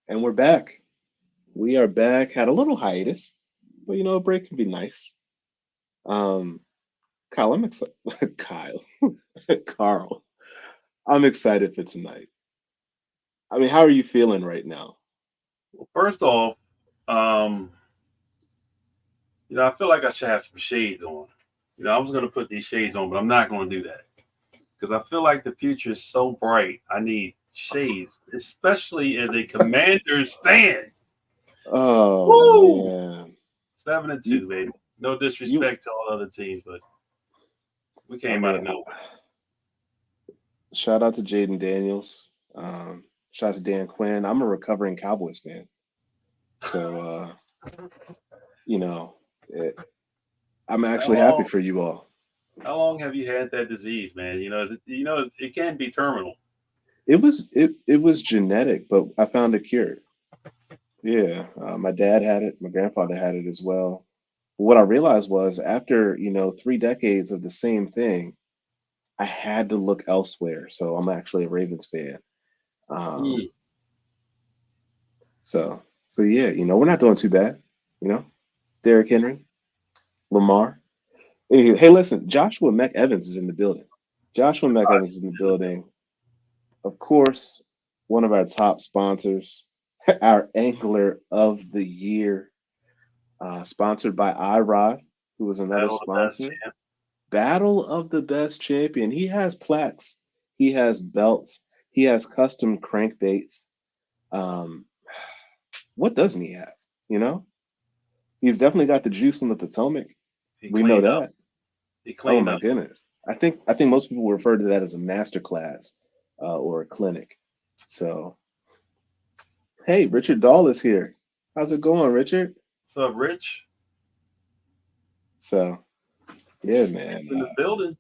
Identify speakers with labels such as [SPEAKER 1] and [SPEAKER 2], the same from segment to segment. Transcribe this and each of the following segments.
[SPEAKER 1] And we're back. We are back. Had a little hiatus, but a break can be nice. Um, Kyle, I'm excited. Kyle, Karl, I'm excited for tonight. I mean, how are you feeling right now?
[SPEAKER 2] First off, um, I feel like I should have some shades on. I was going to put these shades on, but I'm not going to do that because I feel like the future is so bright. I need shades, especially as a Commanders fan.
[SPEAKER 1] Oh
[SPEAKER 2] Woo!
[SPEAKER 1] man,
[SPEAKER 2] 7-2,
[SPEAKER 1] you
[SPEAKER 2] baby. No
[SPEAKER 1] you.
[SPEAKER 2] disrespect to all other teams, but we
[SPEAKER 1] I
[SPEAKER 2] came out
[SPEAKER 1] mean,
[SPEAKER 2] of nowhere.
[SPEAKER 1] shout out to Jaden Daniels. Shout out to Dan Quinn. I'm a recovering Cowboys fan, so you know, it, I'm
[SPEAKER 2] How
[SPEAKER 1] actually happy
[SPEAKER 2] long?
[SPEAKER 1] for you all.
[SPEAKER 2] How long have you had that disease, man? It can be terminal.
[SPEAKER 1] It was genetic, but I found a cure. Yeah, my dad had it. My grandfather had it as well. What I realized was after 3 decades of the same thing, I had to look elsewhere. So I'm actually a Ravens fan. Um,
[SPEAKER 2] Mm.
[SPEAKER 1] so yeah, we're not doing too bad. You know, Derrick Henry, Lamar. Hey, listen, Joshua Meck Evans is in the building. Joshua Meck Evans is in the building. Of course, one of our top sponsors, our angler of the year, sponsored by iRod, who was another
[SPEAKER 2] Battle of the best
[SPEAKER 1] sponsor.
[SPEAKER 2] champ.
[SPEAKER 1] Battle of the Best Champion. He has plaques, he has belts, he has custom crankbaits. Um, what doesn't he have? You know, he's definitely got the juice on the Potomac.
[SPEAKER 2] He
[SPEAKER 1] We know
[SPEAKER 2] cleaned up.
[SPEAKER 1] that.
[SPEAKER 2] He
[SPEAKER 1] Oh
[SPEAKER 2] cleaned
[SPEAKER 1] my
[SPEAKER 2] up.
[SPEAKER 1] goodness. I think most people refer to that as a master class or a clinic. So, hey, Richard Dahl is here. How's it going, Richard?
[SPEAKER 2] What's up, Rich?
[SPEAKER 1] So, yeah,
[SPEAKER 2] Rich
[SPEAKER 1] man.
[SPEAKER 2] in the building.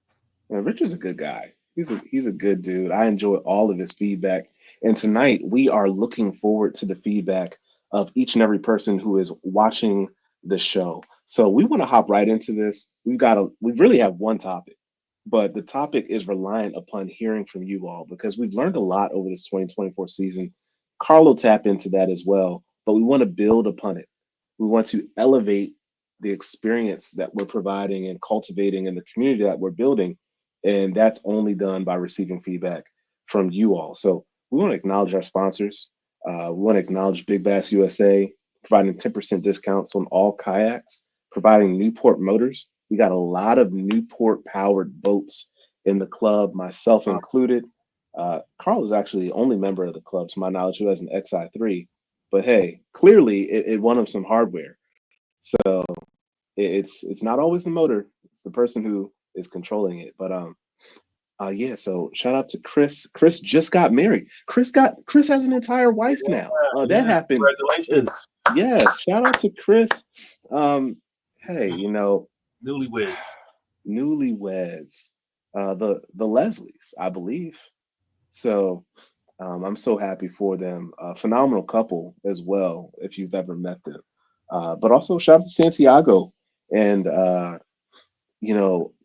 [SPEAKER 1] Richard's a good guy. He's a good dude. I enjoy all of his feedback. And tonight we are looking forward to the feedback of each and every person who is watching the show. So we want to hop right into this. We really have one topic, but the topic is reliant upon hearing from you all because we've learned a lot over this 2024 season. Carl will tap into that as well, but we want to build upon it. We want to elevate the experience that we're providing and cultivating in the community that we're building. And that's only done by receiving feedback from you all. So we want to acknowledge our sponsors. We want to acknowledge Big Bass USA, providing 10% discounts on all kayaks, providing Newport Motors. We got a lot of Newport powered boats in the club, myself included. Carl is actually the only member of the club, to my knowledge, who has an XI3. But hey, clearly it won him some hardware. So it's not always the motor; it's the person who is controlling it. But yeah. So shout out to Chris. Chris just got married. Chris has an entire wife now. That
[SPEAKER 2] Yeah.
[SPEAKER 1] happened. Uh,
[SPEAKER 2] Congratulations.
[SPEAKER 1] yes. Shout out to Chris. Um, hey,
[SPEAKER 2] Newlyweds.
[SPEAKER 1] newlyweds. The Leslies, I believe. So I'm so happy for them. Phenomenal couple as well, if you've ever met them. But also shout out to Santiago and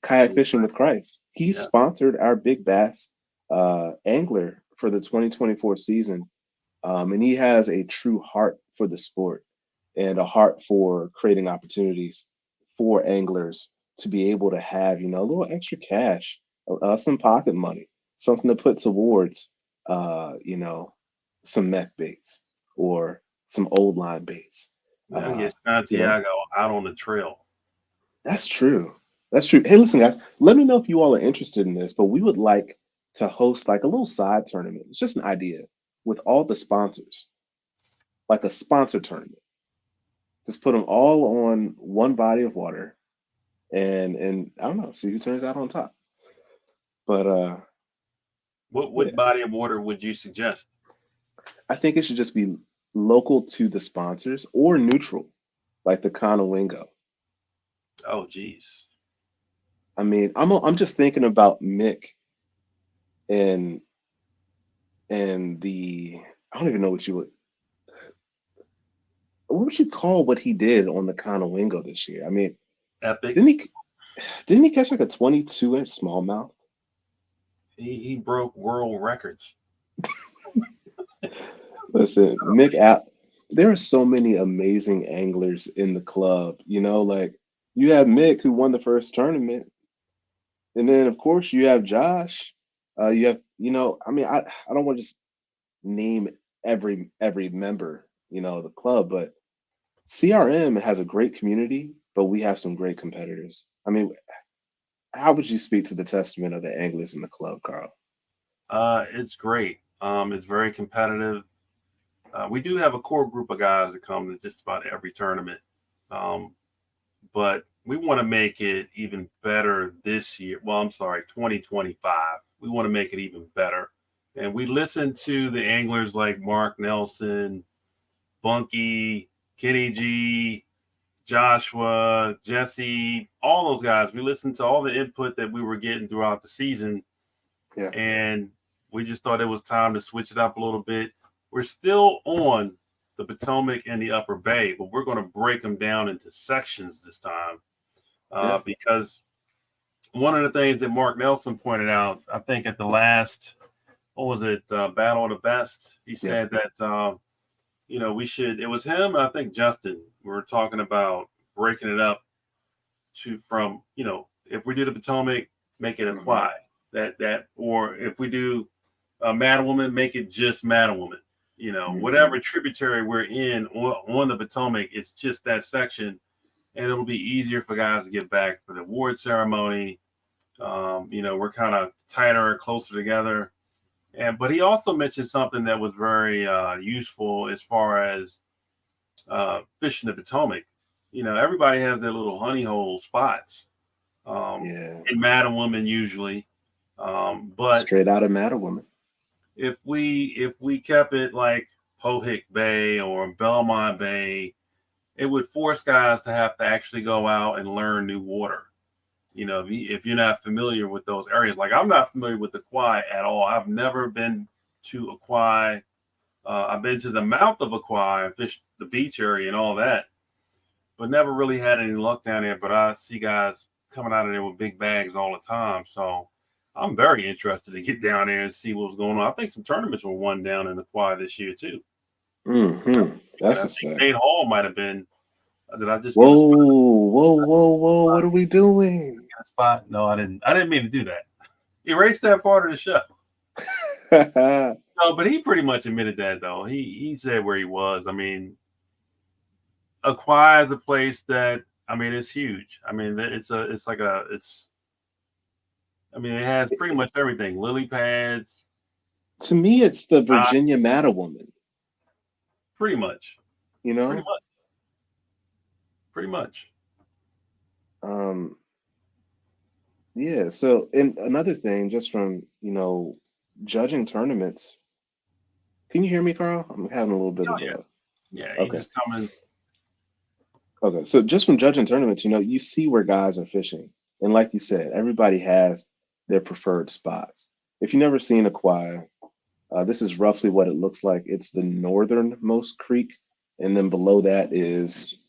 [SPEAKER 1] kayak fishing with Christ. He
[SPEAKER 2] Yeah.
[SPEAKER 1] sponsored our big bass angler for the 2024 season, and he has a true heart for the sport and a heart for creating opportunities for anglers to be able to have, a little extra cash, some pocket money, something to put towards, you know, some mech baits or some old line baits.
[SPEAKER 2] Now get
[SPEAKER 1] You know,
[SPEAKER 2] Santiago out on the trail.
[SPEAKER 1] that's true. That's true. Hey, listen, guys, let me know if you all are interested in this, but we would like to host like a little side tournament. It's just an idea with all the sponsors, like a sponsor tournament. Just put them all on one body of water, and I don't know, see who turns out on top. But
[SPEAKER 2] What
[SPEAKER 1] yeah,
[SPEAKER 2] body of water would you suggest?
[SPEAKER 1] I think it should just be local to the sponsors or neutral, like the Conowingo.
[SPEAKER 2] Oh, geez.
[SPEAKER 1] I mean, I'm just thinking about Mick and the I don't even know what would you call what he did on the Conowingo this year? I mean,
[SPEAKER 2] Epic.
[SPEAKER 1] didn't he didn't he catch like a 22-inch smallmouth?
[SPEAKER 2] He broke world records.
[SPEAKER 1] Listen, there are so many amazing anglers in the club. Like you have Mick who won the first tournament, and then of course you have Josh. You have, I mean, I don't want to just name every member, of the club, but CRM has a great community, but we have some great competitors. I mean, how would you speak to the testament of the anglers in the club, Carl?
[SPEAKER 2] It's great. It's very competitive. We do have a core group of guys that come to just about every tournament. Um, but we want to make it even better this year. Well, I'm sorry, 2025. We want to make it even better. And we listen to the anglers like Mark Nelson, Bunky, Kenny G, Joshua, Jesse, all those guys. We listened to all the input that we were getting throughout the season,
[SPEAKER 1] Yeah,
[SPEAKER 2] and we just thought it was time to switch it up a little bit. We're still on the Potomac and the Upper Bay, but we're going to break them down into sections this time
[SPEAKER 1] yeah,
[SPEAKER 2] because one of the things that Mark Nelson pointed out, I think at the last, what was it, Battle of the Best, he
[SPEAKER 1] yeah,
[SPEAKER 2] said that we should. It was him, I think Justin. We were talking about breaking it up from if we do the Potomac, make it a
[SPEAKER 1] hmm
[SPEAKER 2] quad. Or if we do Mattawoman, make it just Mattawoman.
[SPEAKER 1] hmm
[SPEAKER 2] Whatever tributary we're in on the Potomac, it's just that section, and it'll be easier for guys to get back for the award ceremony. We're kind of tighter and closer together. But he also mentioned something that was very useful as far as fishing the Potomac. Everybody has their little honey hole spots
[SPEAKER 1] yeah.
[SPEAKER 2] in Mattawoman usually. But
[SPEAKER 1] Straight out of Mattawoman.
[SPEAKER 2] if we kept it like Pohick Bay or Belmont Bay, it would force guys to have to actually go out and learn new water. If you're not familiar with those areas, like I'm not familiar with the Quai at all. I've never been to a Quai. I've been to the mouth of a Quai and fished the beach area and all that, but never really had any luck down there. But I see guys coming out of there with big bags all the time. So I'm very interested to get down there and see what's going on. I think some tournaments were won down in the Quad this year too. And
[SPEAKER 1] That's
[SPEAKER 2] I
[SPEAKER 1] a
[SPEAKER 2] think
[SPEAKER 1] fact.
[SPEAKER 2] Nate Hall might have been. Did I just give a spot?
[SPEAKER 1] Whoa, whoa, whoa, whoa! What are we doing?
[SPEAKER 2] A spot? No, I didn't. I didn't mean to do that. Erase that part of the show. No, but he pretty much admitted that though. He said where he was. I mean, Aquai is a place that it's huge. I mean, it's. I mean, it has pretty much everything: lily pads,
[SPEAKER 1] To me, it's the
[SPEAKER 2] dock,
[SPEAKER 1] Virginia Mattawoman.
[SPEAKER 2] pretty much,
[SPEAKER 1] You
[SPEAKER 2] pretty
[SPEAKER 1] know,
[SPEAKER 2] much, pretty much.
[SPEAKER 1] um, yeah. So, and another thing, just from judging tournaments. Can you hear me, Carl? I'm having a little bit
[SPEAKER 2] Oh
[SPEAKER 1] of
[SPEAKER 2] yeah,
[SPEAKER 1] a.
[SPEAKER 2] yeah. He
[SPEAKER 1] Okay,
[SPEAKER 2] just coming.
[SPEAKER 1] okay. So just from judging tournaments, you see where guys are fishing, and like you said, everybody has their preferred spots. If you've never seen a quai, this is roughly what it looks like. It's the northernmost creek, and then below that is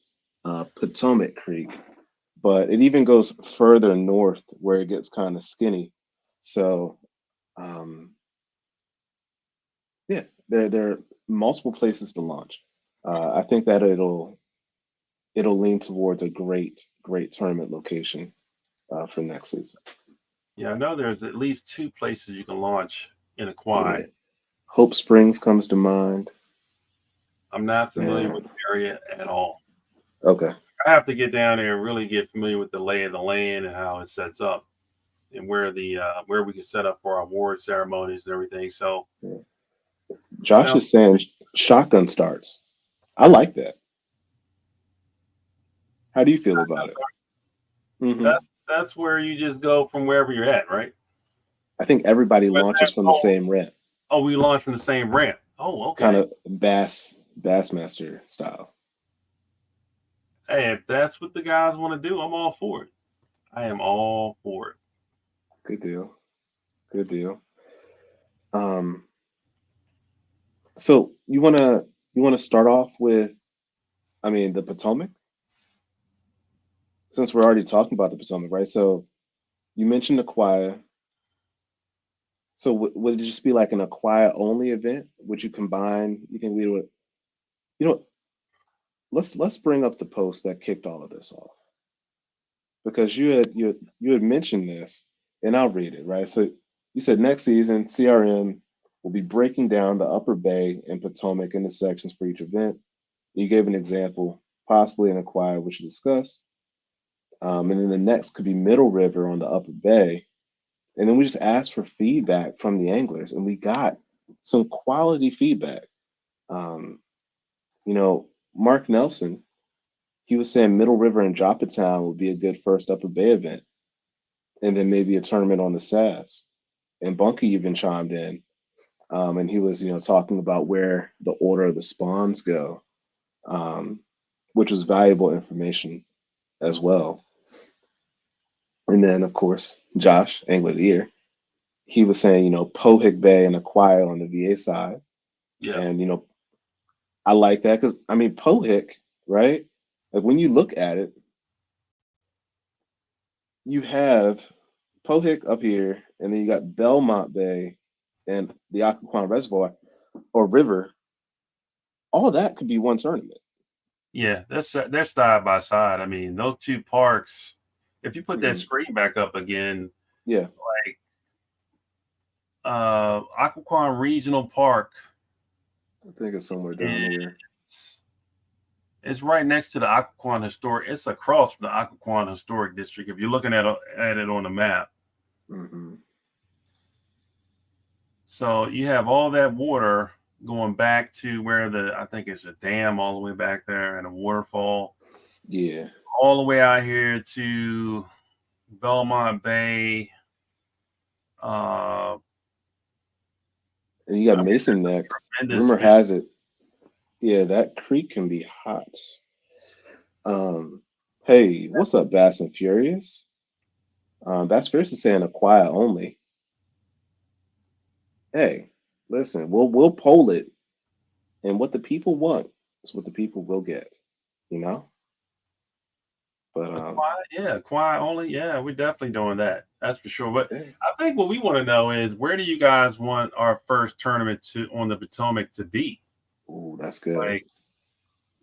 [SPEAKER 1] Potomac Creek. But it even goes further north where it gets kind of skinny. So, um, yeah, there are multiple places to launch. I think that it'll lean towards a great tournament location. for next season.
[SPEAKER 2] Yeah, I know there's at least two places you can launch in a quad.
[SPEAKER 1] Yeah. Hope Springs comes to mind.
[SPEAKER 2] I'm not familiar with
[SPEAKER 1] And
[SPEAKER 2] the area at all.
[SPEAKER 1] okay.
[SPEAKER 2] I have to get down there and really get familiar with the lay of the land and how it sets up and where we can set up for our award ceremonies and everything. So
[SPEAKER 1] Yeah.
[SPEAKER 2] it
[SPEAKER 1] Josh
[SPEAKER 2] sounds
[SPEAKER 1] is saying shotgun starts. I like that. How do you feel about it?
[SPEAKER 2] that
[SPEAKER 1] Hmm.
[SPEAKER 2] that's where you just go from wherever you're at, right?
[SPEAKER 1] I think everybody
[SPEAKER 2] But
[SPEAKER 1] launches from the same ramp,
[SPEAKER 2] we launch from the same ramp. Oh,
[SPEAKER 1] kind
[SPEAKER 2] okay.
[SPEAKER 1] of Bassmaster style.
[SPEAKER 2] Hey, if that's what the guys want to do, I'm all for it. I am all for it.
[SPEAKER 1] Good deal. Good deal. Um, so you wanna start off with, I mean, the Potomac, since we're already talking about the Potomac, right? So you mentioned the choir. So would it just be like an Aquia only event? Would you combine? You think we would? You know, let's bring up the post that kicked all of this off, because you had mentioned this, and I'll read it, right. So you said next season CRM will be breaking down the Upper Bay and Potomac into sections for each event. You gave an example, possibly an Aquia, which you discussed, and then the next could be Middle River on the Upper Bay. And then we just asked for feedback from the anglers, and we got some quality feedback. Um, Mark Nelson, he was saying Middle River and Joppatown would be a good first Upper Bay event, and then maybe a tournament on the Savs. And Bunky even chimed in, and he was, talking about where the order of the spawns go, um, which was valuable information as well. And then, of course, Josh, Angler of the Year, he was saying, Pohick Bay and Aquia on the VA side.
[SPEAKER 2] Yeah.
[SPEAKER 1] And, I like that because, I mean, Pohick, right? Like when you look at it, you have Pohick up here, and then you got Belmont Bay and the Occoquan Reservoir or River. All that could be one tournament.
[SPEAKER 2] Yeah, they're side by side. I mean, those two parks. If you put that
[SPEAKER 1] Hmm.
[SPEAKER 2] screen back up again,
[SPEAKER 1] Yeah,
[SPEAKER 2] like Occoquan Regional Park,
[SPEAKER 1] I think it's somewhere down here.
[SPEAKER 2] it's, it's right next to the Occoquan Historic. It's across from the Occoquan Historic District. If you're looking at it on the map,
[SPEAKER 1] Hmm.
[SPEAKER 2] so you have all that water going back to where I think it's a dam all the way back there and a waterfall
[SPEAKER 1] Yeah,
[SPEAKER 2] all the way out here to Belmont Bay. Uh,
[SPEAKER 1] and you got
[SPEAKER 2] I mean,
[SPEAKER 1] Mason Neck.
[SPEAKER 2] tremendous
[SPEAKER 1] Rumor
[SPEAKER 2] fish.
[SPEAKER 1] has it, yeah, that creek can be hot. Hey, what's up, Bass and Furious? Bass Furious is saying Aquia only. Hey, listen, we'll poll it, and what the people want is what the people will get, you know. But
[SPEAKER 2] A quiet, yeah, quiet only. Yeah, we're definitely doing that. That's for sure. But
[SPEAKER 1] hey,
[SPEAKER 2] I think what we want to know is where do you guys want our first tournament to on the Potomac to be?
[SPEAKER 1] ooh, that's good.
[SPEAKER 2] Like,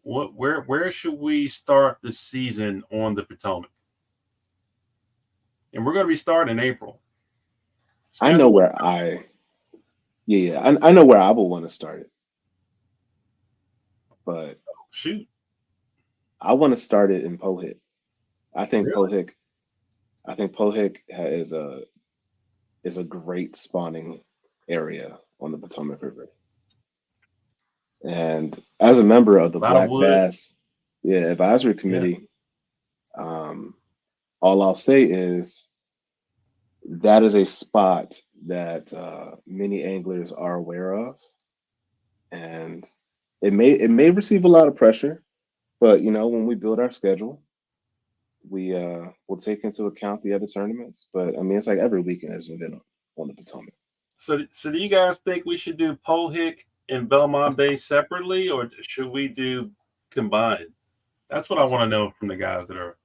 [SPEAKER 2] where should we start the season on the Potomac? And we're going to be starting in April.
[SPEAKER 1] I know
[SPEAKER 2] Schedule.
[SPEAKER 1] where I yeah, I know where I would want to start it, but
[SPEAKER 2] Shoot,
[SPEAKER 1] I want to start it in Pohick. I think
[SPEAKER 2] really?
[SPEAKER 1] Pohick I think Pohick is a great spawning area on the Potomac River. And as a member of the
[SPEAKER 2] A lot of
[SPEAKER 1] Black
[SPEAKER 2] wood.
[SPEAKER 1] Bass, yeah, Advisory
[SPEAKER 2] Yeah.
[SPEAKER 1] Committee, um, all I'll say is that is a spot that many anglers are aware of, and it may receive a lot of pressure, but when we build our schedule, we will take into account the other tournaments. But I mean, it's like every weekend there's an event on the Potomac.
[SPEAKER 2] So do you guys think we should do Pohick and Belmont Bay separately, or should we do combined? That's what I want to know from the guys that are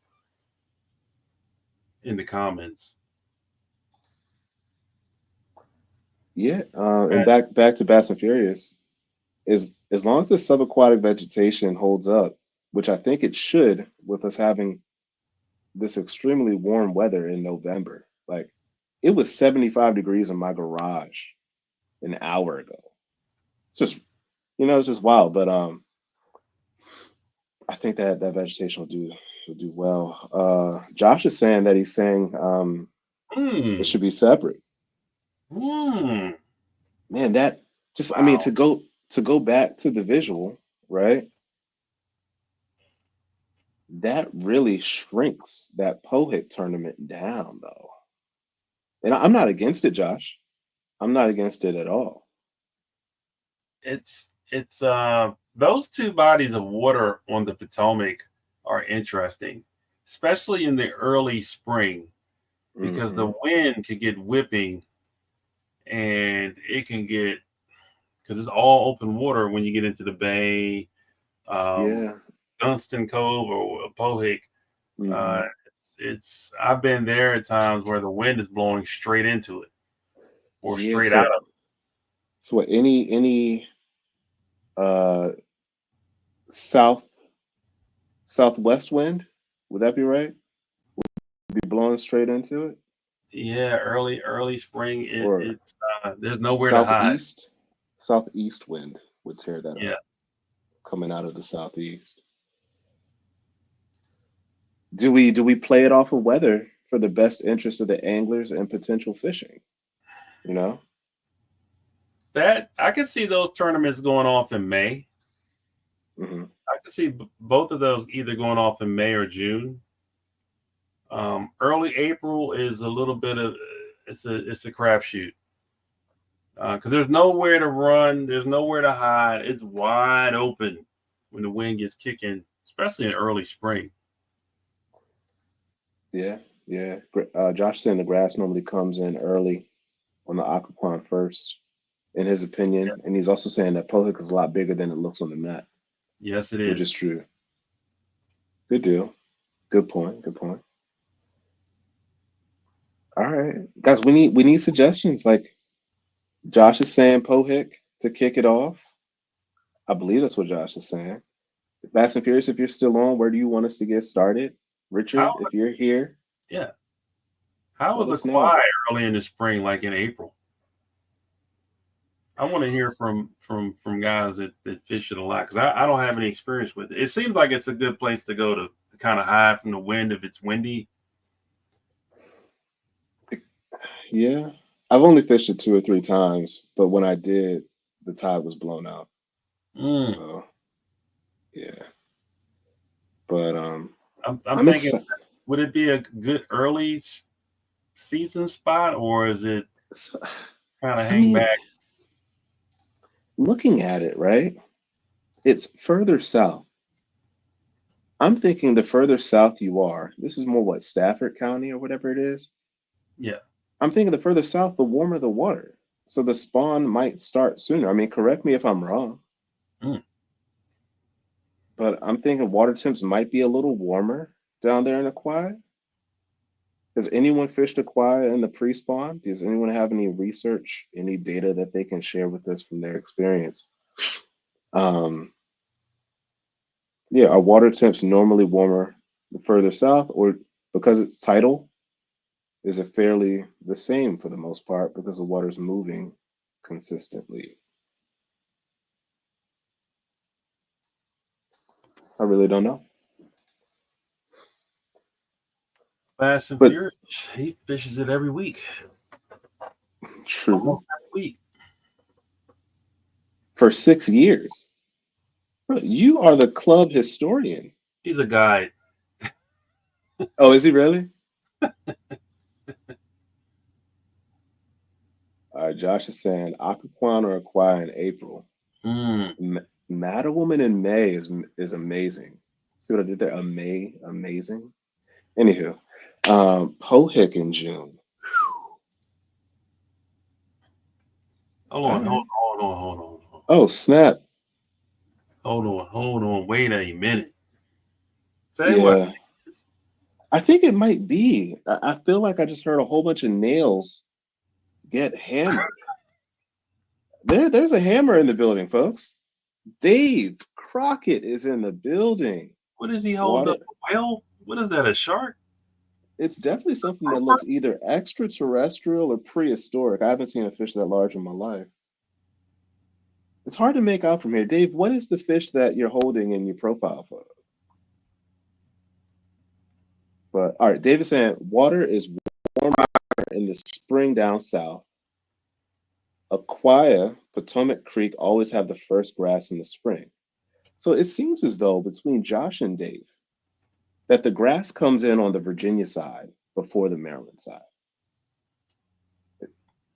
[SPEAKER 2] in the comments.
[SPEAKER 1] Yeah, and back to Bass and Furious, is as long as the subaquatic vegetation holds up, which I think it should, with us having this extremely warm weather in November. Like it was 75 degrees in my garage an hour ago. It's just it's just wild. But I think that that vegetation will do well. Josh is saying that he's saying it
[SPEAKER 2] Hmm.
[SPEAKER 1] should be separate.
[SPEAKER 2] Hmm.
[SPEAKER 1] Man, that just I mean
[SPEAKER 2] Wow.
[SPEAKER 1] to go back to the visual, right? That really shrinks that Pohit tournament down though. And I'm not against it, Josh. I'm not against it at all.
[SPEAKER 2] It's those two bodies of water on the Potomac are interesting, especially in the early spring, because the
[SPEAKER 1] Hmm.
[SPEAKER 2] wind could get whipping and it can get because it's all open water when you get into the bay, um,
[SPEAKER 1] Yeah.
[SPEAKER 2] Dunstan Cove or Pohick. Uh,
[SPEAKER 1] Hmm.
[SPEAKER 2] it's I've been there at times where the wind is blowing straight into it or
[SPEAKER 1] Yeah.
[SPEAKER 2] straight out
[SPEAKER 1] So
[SPEAKER 2] of
[SPEAKER 1] so what, any uh south southwest wind, would that be right? Be blowing straight into it?
[SPEAKER 2] it. Yeah, early spring.
[SPEAKER 1] Or
[SPEAKER 2] It's there's nowhere to hide.
[SPEAKER 1] southeast? Southeast wind would tear that
[SPEAKER 2] Yeah.
[SPEAKER 1] up coming out of the southeast. Do we play it off of weather for the best interest of the anglers and potential fishing? You know?
[SPEAKER 2] That I can see those tournaments going off in May.
[SPEAKER 1] Hmm.
[SPEAKER 2] I can see both of those either going off in May or June. Early April is a little bit of it's a crapshoot because there's nowhere to run, there's nowhere to hide. It's wide open when the wind gets kicking, especially in early spring.
[SPEAKER 1] Yeah, yeah. Josh saying the grass normally comes in early on the aquapond first, in his
[SPEAKER 2] Yeah.
[SPEAKER 1] opinion, and he's also saying that Pohick is a lot bigger than it looks on the map,
[SPEAKER 2] Yes, it
[SPEAKER 1] which is
[SPEAKER 2] is.
[SPEAKER 1] true. Good deal. Good point. Good point. All right, guys, we need suggestions. Like Josh is saying Pohick to kick it off. I believe that's what Josh is saying. Fast and Furious, if you're still on, where do you want us to get started?
[SPEAKER 2] How
[SPEAKER 1] Richard, if you're here,
[SPEAKER 2] yeah? How
[SPEAKER 1] let
[SPEAKER 2] was a
[SPEAKER 1] us know.
[SPEAKER 2] quiet early in the spring, like in April? I want to hear from guys that fish it a lot because I don't have any experience with it. It seems like it's a good place to go to kind of hide from the wind if it's windy.
[SPEAKER 1] Yeah, I've only fished it 2 or 3 times, but when I did, the tide was blown out.
[SPEAKER 2] Mm.
[SPEAKER 1] So yeah, but
[SPEAKER 2] I'm
[SPEAKER 1] I'm
[SPEAKER 2] thinking,
[SPEAKER 1] excited.
[SPEAKER 2] would it be a good early season spot or is it kind of
[SPEAKER 1] I
[SPEAKER 2] hang
[SPEAKER 1] mean,
[SPEAKER 2] back?
[SPEAKER 1] looking at it, right? It's further south. I'm thinking the further south you are, this is more what Stafford County or whatever it is.
[SPEAKER 2] Yeah.
[SPEAKER 1] I'm thinking the further south, the warmer the water. So the spawn might start sooner. I mean, correct me if I'm wrong,
[SPEAKER 2] Mm.
[SPEAKER 1] but I'm thinking water temps might be a little warmer down there in Aquia. Has anyone fished Aquia in the pre-spawn? Does anyone have any research, any data that they can share with us from their experience? Um, yeah, are water temps normally warmer the further south, or because it's tidal, is it fairly the same for the most part because the water's moving consistently? I really don't know.
[SPEAKER 2] Fast and
[SPEAKER 1] But
[SPEAKER 2] Furious, he fishes it every week,
[SPEAKER 1] true,
[SPEAKER 2] almost every week.
[SPEAKER 1] for 6 years. Bro, you are the club historian.
[SPEAKER 2] He's a guide.
[SPEAKER 1] Oh, is he really? All right, Josh is saying Aquaquan or Aqua in April.
[SPEAKER 2] Mm.
[SPEAKER 1] Mad Woman in May is amazing. See what I did there? Amazing. Anywho, Pohick in June.
[SPEAKER 2] Hold
[SPEAKER 1] All
[SPEAKER 2] on, hold
[SPEAKER 1] right.
[SPEAKER 2] on, hold on, hold on,
[SPEAKER 1] Oh, snap.
[SPEAKER 2] hold on. Wait a minute. Say what?
[SPEAKER 1] Yeah. I think it might be. I feel like I just heard a whole bunch of nails get hammered. There's a hammer in the building, folks. Dave Crockett is in the building.
[SPEAKER 2] What is he holding up?
[SPEAKER 1] Water.
[SPEAKER 2] A whale? What is that? A shark?
[SPEAKER 1] It's definitely something that looks either extraterrestrial or prehistoric. I haven't seen a fish that large in my life. It's hard to make out from here. Dave, what is the fish that you're holding in your profile photo? But all right, David's saying water is warmer in the spring down south. Aquia, Potomac Creek always have the first grass in the spring. So it seems as though between Josh and Dave that the grass comes in on the Virginia side before the Maryland side.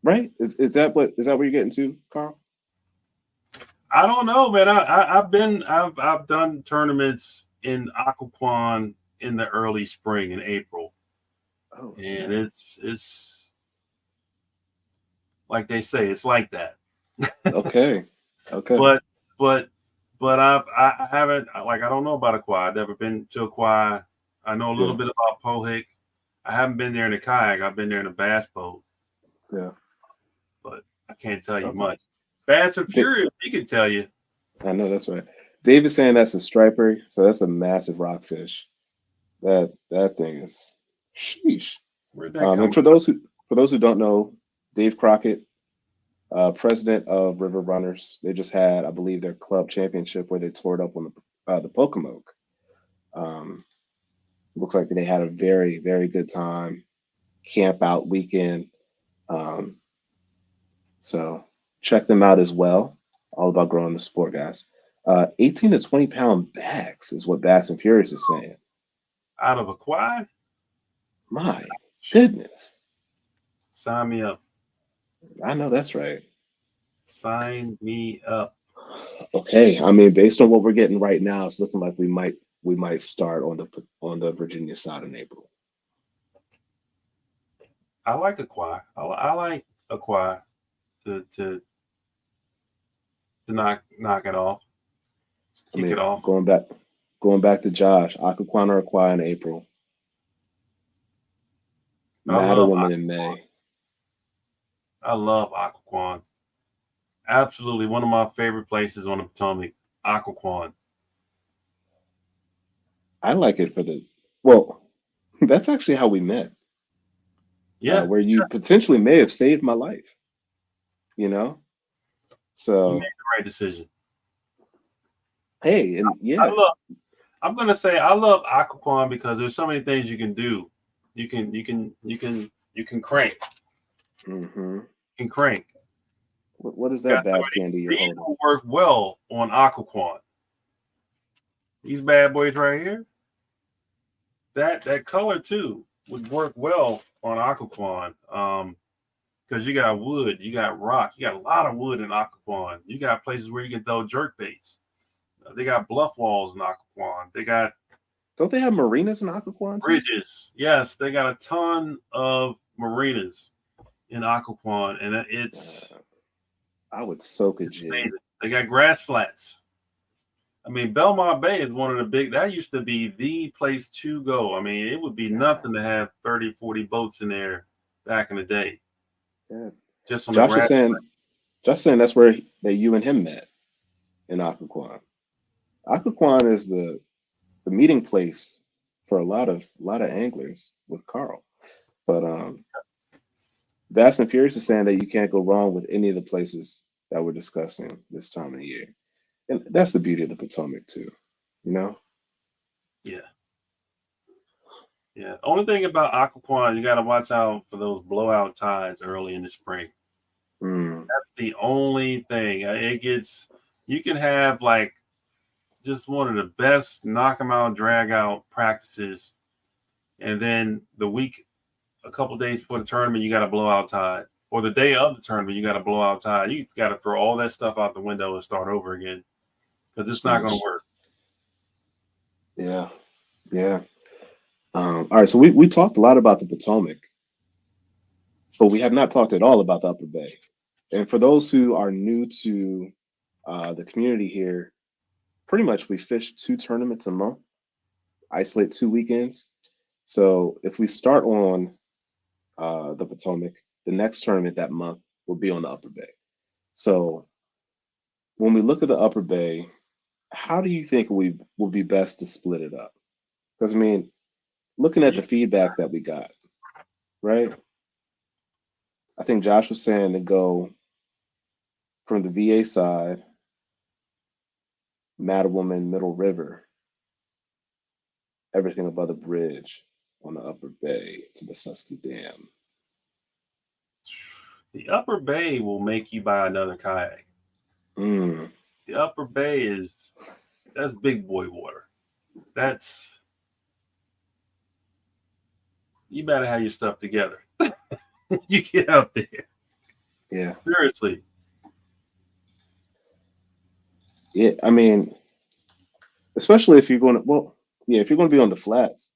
[SPEAKER 1] Right? Is that what you're getting to, Karl?
[SPEAKER 2] I don't know, man. I've done tournaments in Occoquan in the early spring in April,
[SPEAKER 1] Oh,
[SPEAKER 2] and
[SPEAKER 1] snap.
[SPEAKER 2] it's like they say, it's like that.
[SPEAKER 1] Okay. Okay.
[SPEAKER 2] But but I haven't, like, I don't know about Aqua. I've never been to Aqua. I know a little
[SPEAKER 1] Yeah.
[SPEAKER 2] bit about Pohick. I haven't been there in a kayak. I've been there in a bass boat,
[SPEAKER 1] Yeah.
[SPEAKER 2] but I can't tell you
[SPEAKER 1] Okay.
[SPEAKER 2] much. Bass and
[SPEAKER 1] Da-
[SPEAKER 2] Furious, he can tell you.
[SPEAKER 1] I know that's right. David's saying that's a striper, so that's a massive rockfish. That thing is sheesh.
[SPEAKER 2] Where'd that
[SPEAKER 1] And
[SPEAKER 2] come
[SPEAKER 1] for those who don't know, Dave Crockett, president of River Runners, they just had, I believe, their club championship where they tore it up on the Pocomoke. Um, looks like they had a very very good time, camp out weekend. Um, so check them out as well. All about growing the sport, guys. 18 to 20 pound bags is what Bass and Furious is saying.
[SPEAKER 2] out of Aqua?
[SPEAKER 1] My goodness,
[SPEAKER 2] Sign me up.
[SPEAKER 1] I know that's right.
[SPEAKER 2] Sign me up.
[SPEAKER 1] Okay, I mean, based on what we're getting right now, it's looking like we might start on the Virginia side in April.
[SPEAKER 2] I like Aqua. I like Aqua to knock it off,
[SPEAKER 1] I
[SPEAKER 2] kick it
[SPEAKER 1] mean,
[SPEAKER 2] off.
[SPEAKER 1] going back to Josh, Aquaquan or Aqua in April,
[SPEAKER 2] But
[SPEAKER 1] Matter Woman in May.
[SPEAKER 2] I love Occoquan. Absolutely one of my favorite places on the Potomac, Occoquan.
[SPEAKER 1] I like it for the well. That's actually how we met,
[SPEAKER 2] Yeah,
[SPEAKER 1] where you potentially may have saved my life. You know,
[SPEAKER 2] you made
[SPEAKER 1] so
[SPEAKER 2] the right decision.
[SPEAKER 1] hey, and
[SPEAKER 2] I
[SPEAKER 1] yeah,
[SPEAKER 2] love. I'm gonna say I love Occoquan because there's so many things you can do. You can crank.
[SPEAKER 1] hmm
[SPEAKER 2] You can crank.
[SPEAKER 1] what is
[SPEAKER 2] You
[SPEAKER 1] that
[SPEAKER 2] got some
[SPEAKER 1] bass
[SPEAKER 2] of these.
[SPEAKER 1] candy you're
[SPEAKER 2] These
[SPEAKER 1] holding?
[SPEAKER 2] will work well on Occoquan. These bad boys right here. That color too would work well on Occoquan. Because you got wood, you got rock, you got a lot of wood in Occoquan. You got places where you can throw jerk baits. They got bluff walls in Occoquan. They got
[SPEAKER 1] Don't they have marinas in Aquaquan too?
[SPEAKER 2] bridges. Yes, they got a ton of marinas in Occoquan, and
[SPEAKER 1] Uh,
[SPEAKER 2] it's
[SPEAKER 1] I would soak a jig.
[SPEAKER 2] amazing. They got grass flats. I mean, Belmont Bay is one of the big, that used to be the place to go. I mean, it would be
[SPEAKER 1] Yeah,
[SPEAKER 2] nothing to have 30, 40 boats in there back in the day,
[SPEAKER 1] yeah.
[SPEAKER 2] just on the
[SPEAKER 1] Josh is
[SPEAKER 2] grass.
[SPEAKER 1] saying, Josh saying that's where that you and him met in Occoquan. Occoquan is the meeting place for a lot of anglers with Karl. But Fast and Furious is saying that you can't go wrong with any of the places that we're discussing this time of the year, and that's the beauty of the Potomac too. You know.
[SPEAKER 2] Yeah. Yeah. Only thing about Occoquan, you got to watch out for those blowout tides early in the spring.
[SPEAKER 1] Mm,
[SPEAKER 2] That's the only thing. It gets, you can have like just one of the best knock 'em out, drag out practices. And then the week, a couple days before the tournament, you got a blowout tide. Or the day of the tournament, you got a blowout tide. You got to throw all that stuff out the window and start over again because it's not going to
[SPEAKER 1] yeesh.
[SPEAKER 2] work.
[SPEAKER 1] Yeah, yeah. All right, so we talked a lot about the Potomac, but we have not talked at all about the Upper Bay. And for those who are new to the community here, pretty much we fish 2 tournaments a month, isolate 2 weekends. So if we start on the Potomac, the next tournament that month will be on the Upper Bay. So when we look at the Upper Bay, how do you think we would be best to split it up? Because I mean, looking at
[SPEAKER 2] You,
[SPEAKER 1] the feedback that we got, right? I think Josh was saying to go from the VA side, Mattawoman, Middle River, everything above the bridge on the Upper Bay to the Susky Dam.
[SPEAKER 2] the Upper Bay will make you buy another kayak.
[SPEAKER 1] Mm,
[SPEAKER 2] The Upper Bay that's big boy water. That's you better have your stuff together. You get out there.
[SPEAKER 1] yeah,
[SPEAKER 2] Seriously.
[SPEAKER 1] yeah. I mean, especially if you're going to, well, yeah, if you're going to be on the flats,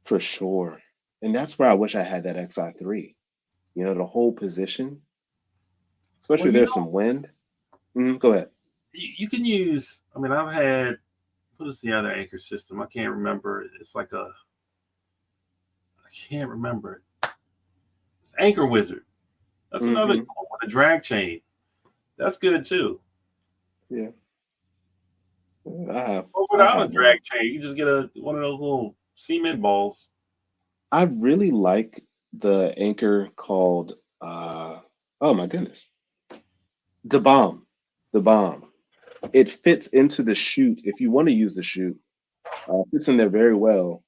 [SPEAKER 1] for sure. And that's where I wish I had that XI3. You know, the whole position,
[SPEAKER 2] Well,
[SPEAKER 1] especially there's some wind. Go ahead.
[SPEAKER 2] you can use. I mean, I've had what is the other anchor system? I can't remember. It's like I can't remember it. It's Anchor Wizard. That's another
[SPEAKER 1] Hmm.
[SPEAKER 2] good one with a drag chain. That's good too.
[SPEAKER 1] Yeah, I have.
[SPEAKER 2] Or
[SPEAKER 1] I
[SPEAKER 2] without a
[SPEAKER 1] have one.
[SPEAKER 2] drag chain, you just get one of those little cement balls.
[SPEAKER 1] I really like the anchor called, oh my goodness, the bomb. The bomb. It fits into the chute if you want to use the chute. Fits in there very well,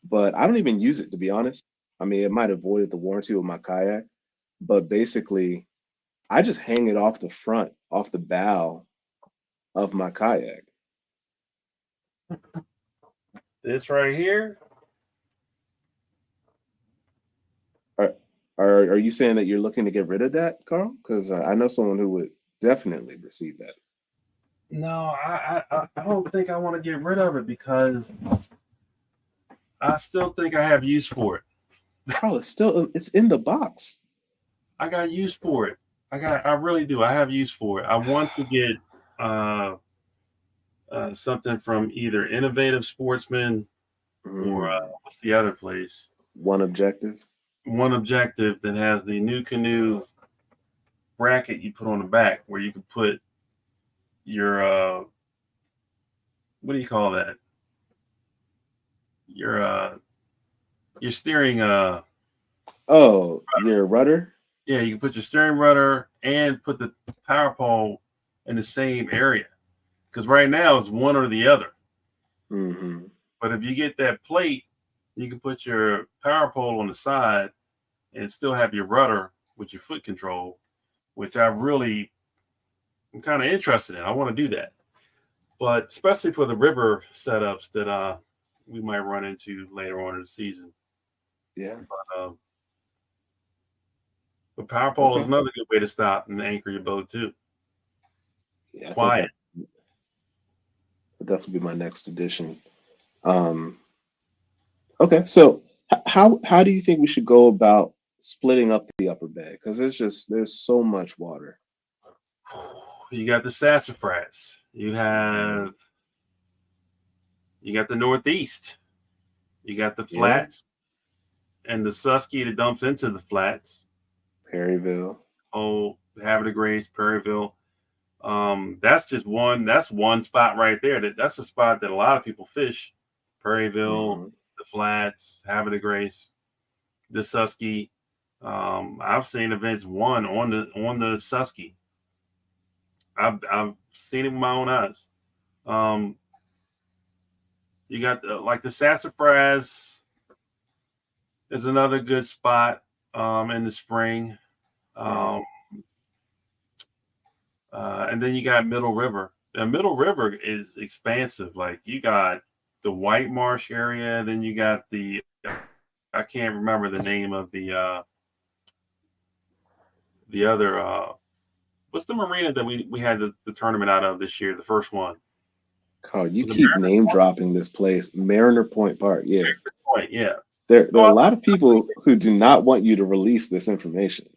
[SPEAKER 1] but I don't even use it to be honest. I mean, it might have voided the warranty with my kayak, but basically, I just hang it off the front, off the bow of my kayak.
[SPEAKER 2] This right here.
[SPEAKER 1] Are, are you saying that you're looking to get rid of that, Carl? Because I know someone who would definitely receive that.
[SPEAKER 2] No, I don't think I want to get rid of it because I still think I have use for it.
[SPEAKER 1] Carl, it's in the box.
[SPEAKER 2] I got use for it. I really do. I have use for it. I want to get uh, something from either Innovative Sportsman or
[SPEAKER 1] Mm,
[SPEAKER 2] what's the other place?
[SPEAKER 1] one objective.
[SPEAKER 2] One Objective that has the new canoe bracket you put on the back where you can put your what do you call that? Your your steering
[SPEAKER 1] Oh, your rudder.
[SPEAKER 2] yeah, you can put your steering rudder and put the power pole in the same area. Because right now it's one or the other.
[SPEAKER 1] Hmm.
[SPEAKER 2] But if you get that plate, you can put your power pole on the side and still have your rudder with your foot control, which I'm kind of interested in. I want to do that. But especially for the river setups that we might run into later on in the season.
[SPEAKER 1] Yeah.
[SPEAKER 2] Um, but power pole is
[SPEAKER 1] Okay.
[SPEAKER 2] another good way to stop and anchor your boat too.
[SPEAKER 1] Yeah, I think
[SPEAKER 2] Quiet.
[SPEAKER 1] that would definitely be my next edition. Um, okay, so how do you think we should go about splitting up the upper bay? Because there's so much water.
[SPEAKER 2] You got the sassafras.
[SPEAKER 1] Mhm.
[SPEAKER 2] You got the northeast. You got the
[SPEAKER 1] Yeah,
[SPEAKER 2] flats and the Susky that dumps into the flats.
[SPEAKER 1] Perryville.
[SPEAKER 2] Oh, Havre de Grace, Perryville. That's just one. That's one spot right there. That's a spot that a lot of people fish. Perryville,
[SPEAKER 1] Hmm.
[SPEAKER 2] the flats, Havre de Grace, the Susky. I've seen events won on the Susky. I've seen it with my own eyes. Um, you got like the Sassafras is another good spot in the spring.
[SPEAKER 1] Hmm.
[SPEAKER 2] Um, and then you got Middle River. The Middle River is expansive. Like you got the White Marsh area, then you got I can't remember the name of the other what's the marina that we had the tournament out of this year, the first one.
[SPEAKER 1] Carl, you
[SPEAKER 2] Was it
[SPEAKER 1] keep
[SPEAKER 2] Mariner
[SPEAKER 1] name dropping this place, Mariner Point Park. Yeah,
[SPEAKER 2] Point? Yeah.
[SPEAKER 1] there
[SPEAKER 2] Oh,
[SPEAKER 1] are a lot of people who do not want you to release this information.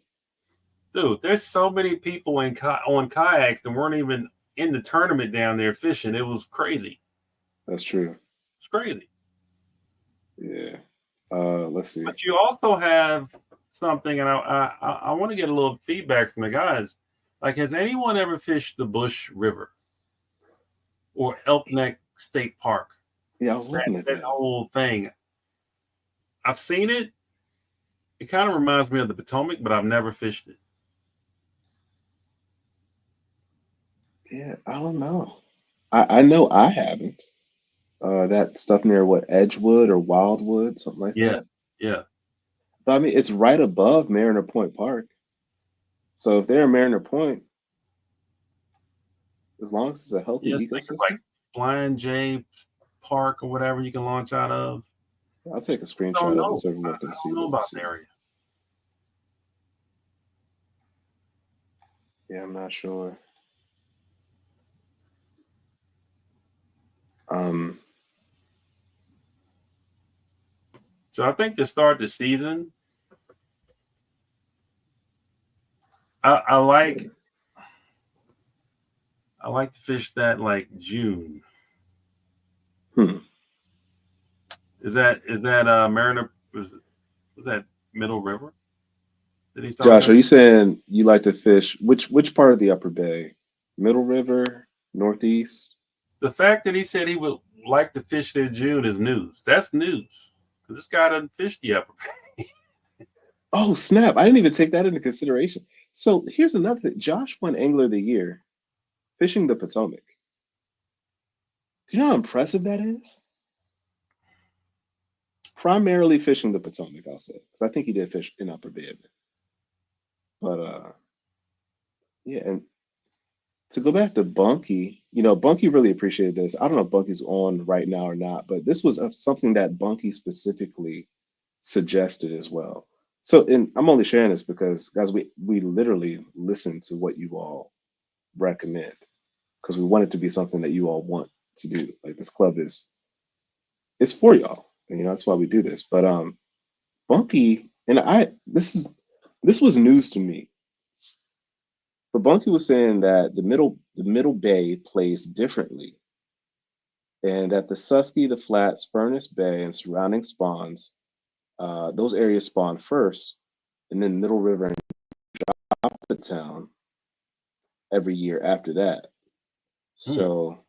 [SPEAKER 2] dude, there's so many people on kayaks that weren't even in the tournament down there fishing. It was crazy.
[SPEAKER 1] That's true.
[SPEAKER 2] It's crazy.
[SPEAKER 1] Yeah. Let's see.
[SPEAKER 2] But you also have something, and I want to get a little feedback from the guys. Like, has anyone ever fished the Bush River or Elk Neck State Park?
[SPEAKER 1] Yeah, I was looking at
[SPEAKER 2] That
[SPEAKER 1] that.
[SPEAKER 2] whole thing. I've seen it. It kind of reminds me of the Potomac, but I've never fished it.
[SPEAKER 1] Yeah, I don't know. I know I haven't. That stuff near what Edgewood or Wildwood, something like
[SPEAKER 2] Yeah,
[SPEAKER 1] that.
[SPEAKER 2] yeah,
[SPEAKER 1] But I mean, it's right above Mariner Point Park. So if they're in Mariner Point, as long as it's a healthy
[SPEAKER 2] yes. I think it's like
[SPEAKER 1] ecosystem,
[SPEAKER 2] Flying J Park or whatever you can launch out of.
[SPEAKER 1] I'll take a
[SPEAKER 2] I don't
[SPEAKER 1] screenshot of it
[SPEAKER 2] know.
[SPEAKER 1] so everyone can
[SPEAKER 2] I
[SPEAKER 1] see
[SPEAKER 2] don't know
[SPEAKER 1] what we're
[SPEAKER 2] about the
[SPEAKER 1] seeing.
[SPEAKER 2] area.
[SPEAKER 1] Yeah, I'm not sure. Um,
[SPEAKER 2] So I think to start the season, I like
[SPEAKER 1] yeah.
[SPEAKER 2] I like to fish that like June.
[SPEAKER 1] Hmm.
[SPEAKER 2] Is that Mariner was that Middle River that he's talking
[SPEAKER 1] Josh, are
[SPEAKER 2] about?
[SPEAKER 1] you saying you like to fish which part of the Upper Bay? Middle River, Northeast?
[SPEAKER 2] The fact that he said he would like to fish there June is news. That's news. Because this guy doesn't fish the upper.
[SPEAKER 1] Oh, snap. I didn't even take that into consideration. So here's another thing. Josh won Angler of the Year fishing the Potomac. Do you know how impressive that is? Primarily fishing the Potomac, I'll say, because I think he did fish in Upper Bay a bit. But yeah, and to go back to Bunky, Bunky really appreciated this. I don't know if Bunky's on right now or not, but this was something that Bunky specifically suggested as well. So, and I'm only sharing this because, guys, we literally listen to what you all recommend because we want it to be something that you all want to do. Like this club is it's for y'all, and that's why we do this. But Bunky and this was news to me. But Bunky was saying that the middle bay plays differently, and that the Susky, the Flats, Furnace Bay, and surrounding spawns, those areas spawn first, and then Middle River and Town every year after that.
[SPEAKER 2] Hmm.
[SPEAKER 1] So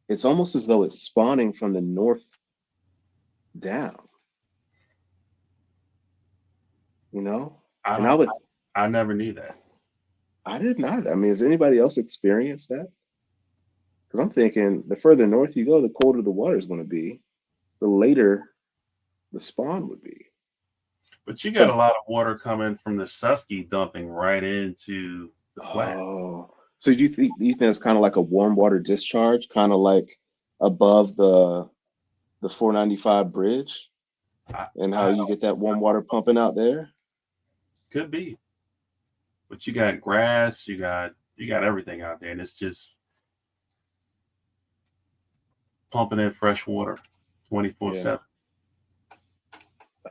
[SPEAKER 1] it's almost as though it's spawning from the north down, you know?
[SPEAKER 2] I
[SPEAKER 1] And I
[SPEAKER 2] don't.
[SPEAKER 1] would
[SPEAKER 2] I never knew that.
[SPEAKER 1] I didn't either. I mean, has anybody else experienced that? Because I'm thinking the further north you go, the colder the water is going to be, the later the spawn would be.
[SPEAKER 2] But you got a
[SPEAKER 1] But
[SPEAKER 2] lot of water coming from the Susky dumping right into the flats.
[SPEAKER 1] oh, so do you think it's kind of like a warm water discharge, kind of like above the 495 bridge,
[SPEAKER 2] I,
[SPEAKER 1] and how
[SPEAKER 2] I
[SPEAKER 1] you get that warm water pumping out there?
[SPEAKER 2] could be, but you got grass, you got everything out there, and it's just pumping in fresh water,
[SPEAKER 1] Yeah,
[SPEAKER 2] 24/7.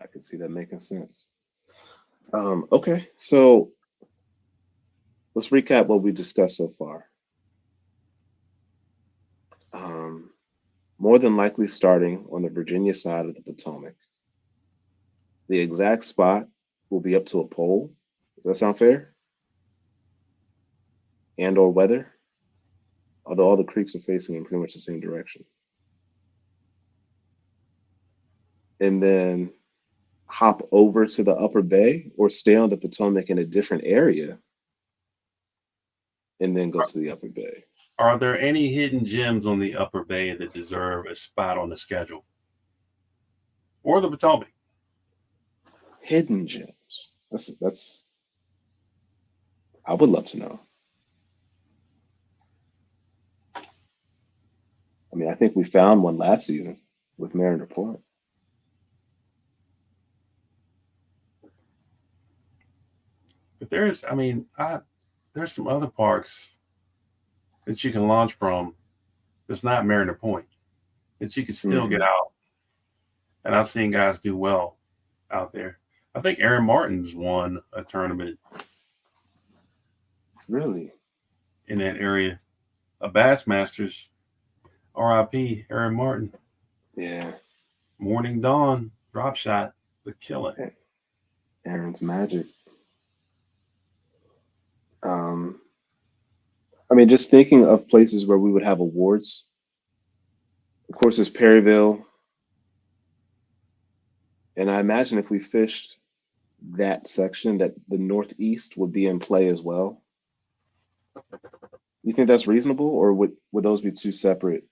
[SPEAKER 1] I can see that making sense. Okay, so let's recap what we discussed so far. Um, More than likely starting on the Virginia side of the Potomac. The exact spot will be up to a poll. Does that sound fair? And or weather, although all the creeks are facing in pretty much the same direction. And then hop over to the upper bay or stay on the Potomac in a different area and then go to the upper bay.
[SPEAKER 2] Are there any hidden gems on the Upper Bay that deserve a spot on the schedule, or the Potomac?
[SPEAKER 1] Hidden gems. That's I would love to know. I mean, I think we found one last season with Mariner Point.
[SPEAKER 2] But there's some other parks that you can launch from that's not Mariner Point that you can still get
[SPEAKER 1] Hmm.
[SPEAKER 2] out. And I've seen guys do well out there. I think Aaron Martin's won a tournament
[SPEAKER 1] Really?
[SPEAKER 2] in that area, a Bassmasters. RIP Aaron Martin.
[SPEAKER 1] Yeah.
[SPEAKER 2] Morning Dawn drop shot, the killer.
[SPEAKER 1] Aaron's magic. Um, I mean, just thinking of places where we would have awards. Of course, there's Perryville. And I imagine if we fished that section, that the northeast would be in play as well. You think that's reasonable, or would those be two separate?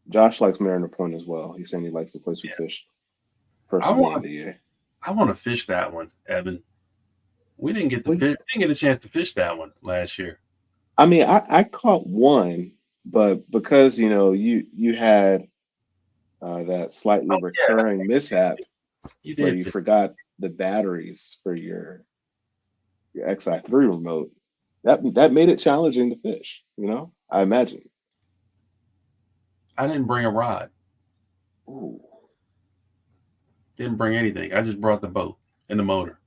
[SPEAKER 1] Josh likes Mariner Point as well. He's saying he likes the place we
[SPEAKER 2] Yeah,
[SPEAKER 1] fished
[SPEAKER 2] I
[SPEAKER 1] first beginning of
[SPEAKER 2] want
[SPEAKER 1] the year.
[SPEAKER 2] I want to fish that one, Evan. We didn't get to
[SPEAKER 1] Well,
[SPEAKER 2] fish. We didn't get a chance to fish that one last year.
[SPEAKER 1] I mean, I caught one, but because you had that slightly
[SPEAKER 2] Oh yeah, that's
[SPEAKER 1] recurring mishap
[SPEAKER 2] you
[SPEAKER 1] where
[SPEAKER 2] did
[SPEAKER 1] you
[SPEAKER 2] fish.
[SPEAKER 1] forgot the batteries for your XI3 remote, that made it challenging to fish. I imagine.
[SPEAKER 2] I didn't bring a rod.
[SPEAKER 1] Ooh,
[SPEAKER 2] Didn't bring anything. I just brought the boat and the motor.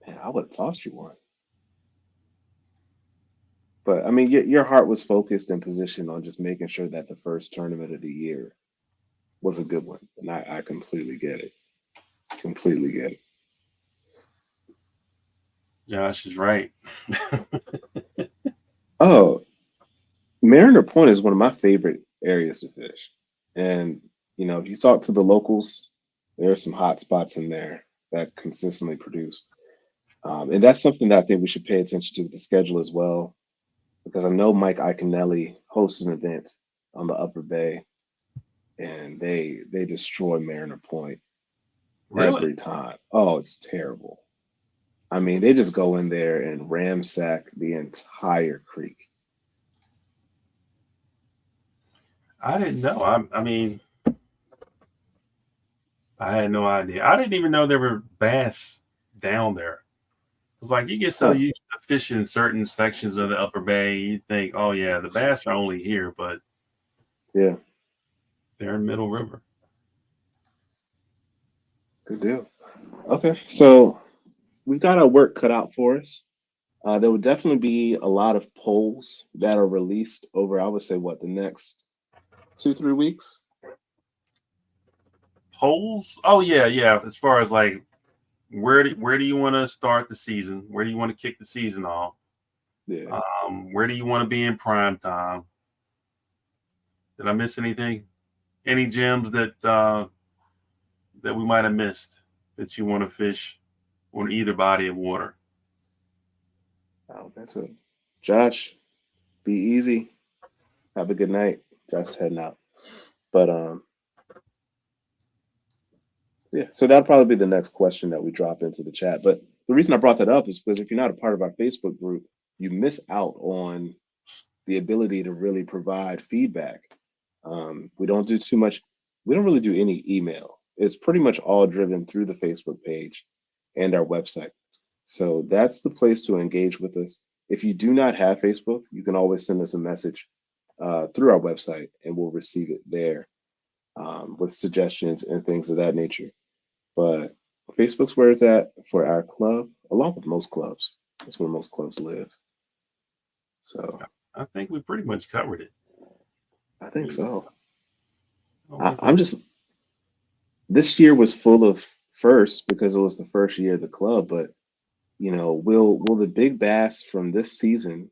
[SPEAKER 1] man, I would have tossed you one. But I mean, your heart was focused and positioned on just making sure that the first tournament of the year was a good one, and I completely get it. Completely get it.
[SPEAKER 2] Josh is right.
[SPEAKER 1] Oh, Mariner Point is one of my favorite areas to fish, and if you talk to the locals, there are some hot spots in there that consistently produce, and that's something that I think we should pay attention to with the schedule as well, because I know Mike Iaconelli hosts an event on the Upper Bay, and they destroy Mariner Point
[SPEAKER 2] Really?
[SPEAKER 1] every time. Oh, it's terrible. I mean, they just go in there and ransack the entire creek.
[SPEAKER 2] I didn't know. I mean, I had no idea. I didn't even know there were bass down there. It's like you get so
[SPEAKER 1] Huh.
[SPEAKER 2] used to fishing in certain sections of the Upper Bay, you think, oh yeah, the bass are only here, but
[SPEAKER 1] Yeah,
[SPEAKER 2] they're in Middle River.
[SPEAKER 1] good deal. Okay, so we've got our work cut out for us. There will definitely be a lot of polls that are released over, I would say, what, the next 2, 3 weeks?
[SPEAKER 2] Holes? Oh yeah, yeah. As far as like where do you want to start the season? Where do you want to kick the season off?
[SPEAKER 1] Yeah.
[SPEAKER 2] Where do you want to be in prime time? Did I miss anything? Any gems that we might have missed that you want to fish on either body of water?
[SPEAKER 1] Oh, that's it. Josh, be easy. Have a good night. Josh is heading out. But yeah, so that'll probably be the next question that we drop into the chat. But the reason I brought that up is because if you're not a part of our Facebook group, you miss out on the ability to really provide feedback. We don't do too much. We don't really do any email. It's pretty much all driven through the Facebook page and our website. So that's the place to engage with us. If you do not have Facebook, you can always send us a message through our website, and we'll receive it there with suggestions and things of that nature. But Facebook's where it's at for our club, along with most clubs. That's where most clubs live. So
[SPEAKER 2] I think we pretty much covered it.
[SPEAKER 1] I think
[SPEAKER 2] I
[SPEAKER 1] so.
[SPEAKER 2] don't think we.
[SPEAKER 1] I'm just this year was full of firsts because it was the first year of the club. But will the big bass from this season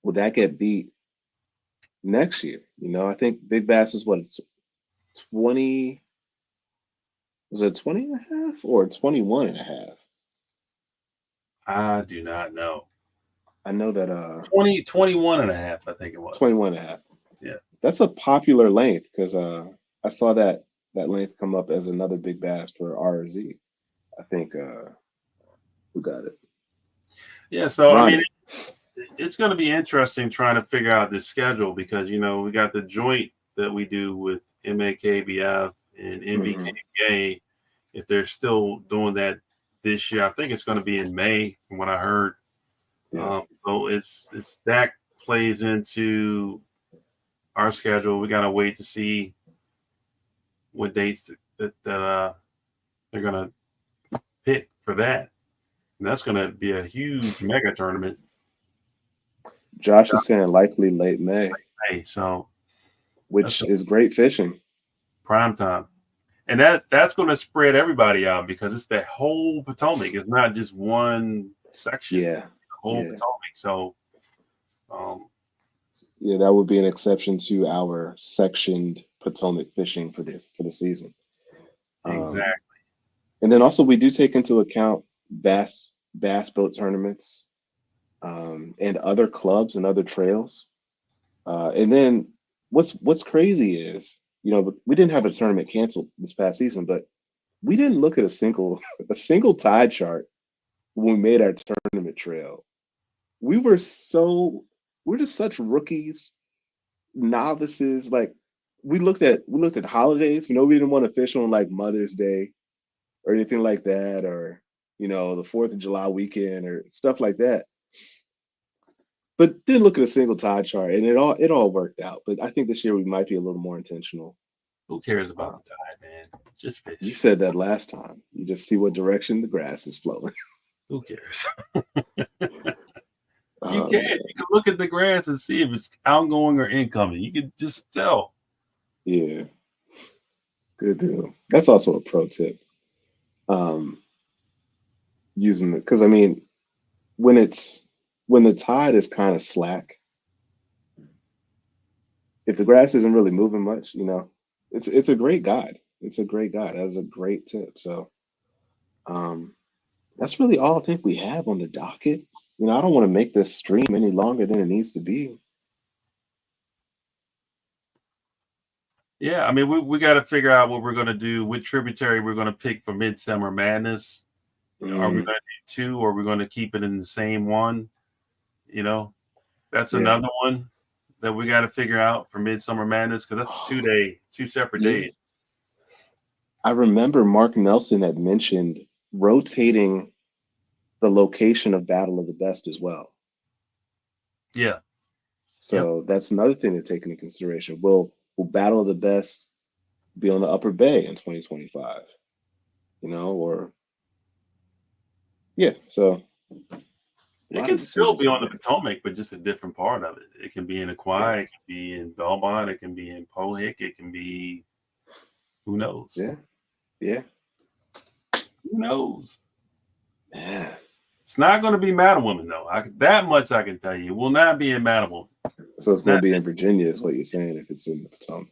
[SPEAKER 1] will that get beat next year? I think big bass is what it's 20. Was it 20 and a half or 21 and a half?
[SPEAKER 2] I do not know.
[SPEAKER 1] I know that
[SPEAKER 2] 21 and a half, I think it was.
[SPEAKER 1] 21 and a half.
[SPEAKER 2] Yeah.
[SPEAKER 1] That's a popular length because I saw that length come up as another big bass for RZ. I think who got it?
[SPEAKER 2] Yeah. So, I mean,
[SPEAKER 1] Ronnie.
[SPEAKER 2] it's going to be interesting trying to figure out this schedule because, we got the joint that we do with MAKBF and
[SPEAKER 1] Hmm.
[SPEAKER 2] NBKBA. If they're still doing that this year, I think it's going to be in May from what I heard.
[SPEAKER 1] Yeah.
[SPEAKER 2] So it's that plays into our schedule. We got to wait to see what dates that they're going to pick for that. And that's going to be a huge mega tournament.
[SPEAKER 1] Josh is saying likely late May,
[SPEAKER 2] Hey, so that's
[SPEAKER 1] which
[SPEAKER 2] a
[SPEAKER 1] is great fishing.
[SPEAKER 2] prime time. And that's going to spread everybody out because it's the whole Potomac. It's not just one section. The
[SPEAKER 1] Yeah.
[SPEAKER 2] whole
[SPEAKER 1] Yeah.
[SPEAKER 2] Potomac. So, um,
[SPEAKER 1] Yeah, that would be an exception to our sectioned Potomac fishing for the season. Um,
[SPEAKER 2] Exactly.
[SPEAKER 1] and then also we do take into account bass boat tournaments, and other clubs and other trails. And then what's crazy is, we didn't have a tournament canceled this past season, but we didn't look at a single a single tide chart when we made our tournament trail. We were so we're just such rookies, novices. Like we looked at holidays. We didn't want to fish on like Mother's Day or anything like that, or the Fourth of July weekend or stuff like that. But didn't look at a single tide chart, and it all worked out. But I think this year we might be a little more intentional.
[SPEAKER 2] Who cares about
[SPEAKER 1] Uh,
[SPEAKER 2] the tide, man? Just
[SPEAKER 1] you
[SPEAKER 2] fish.
[SPEAKER 1] said that last time. You just see what direction the grass is flowing.
[SPEAKER 2] Who cares? You
[SPEAKER 1] Oh
[SPEAKER 2] can.
[SPEAKER 1] man,
[SPEAKER 2] You can look at the grass and see if it's outgoing or incoming. You can just tell.
[SPEAKER 1] yeah, good deal. That's also a pro tip. Um, Using it because when it's when the tide is kind of slack, if the grass isn't really moving much, it's a great guide. It's a great guide. That was a great tip. So um, that's really all I think we have on the docket. I don't want to make this stream any longer than it needs to be.
[SPEAKER 2] Yeah, I mean, we got to figure out what we're going to do, what tributary we're going to pick for Midsummer Madness. Are we
[SPEAKER 1] Mm,
[SPEAKER 2] going to do two, or are we going to keep it in the same one? You know, that's
[SPEAKER 1] yeah.
[SPEAKER 2] another one that we got to figure out for Midsummer Madness, because that's a 2 day, two separate
[SPEAKER 1] Yeah.
[SPEAKER 2] days.
[SPEAKER 1] I remember Mark Nelson had mentioned rotating the location of Battle of the Best as well.
[SPEAKER 2] Yeah. Yep.
[SPEAKER 1] So that's another thing to take into consideration. Will Battle of the Best be on the Upper Bay in 2025? Or yeah. So a
[SPEAKER 2] It
[SPEAKER 1] lot
[SPEAKER 2] can
[SPEAKER 1] of
[SPEAKER 2] still
[SPEAKER 1] decisions
[SPEAKER 2] be
[SPEAKER 1] to
[SPEAKER 2] on
[SPEAKER 1] be
[SPEAKER 2] the
[SPEAKER 1] made.
[SPEAKER 2] Potomac, but just a different part of it. It can be in
[SPEAKER 1] Yeah.
[SPEAKER 2] Aquia, it can be in Belmont, it can be in Pohick, it can be, who knows?
[SPEAKER 1] Yeah. Yeah.
[SPEAKER 2] Who knows?
[SPEAKER 1] Yeah.
[SPEAKER 2] It's not going to be Mattawoman, though. That much I can tell you. It will not be in Mattawoman.
[SPEAKER 1] So it's going to
[SPEAKER 2] Not.
[SPEAKER 1] be in Virginia, is what you're saying, if it's in the Potomac.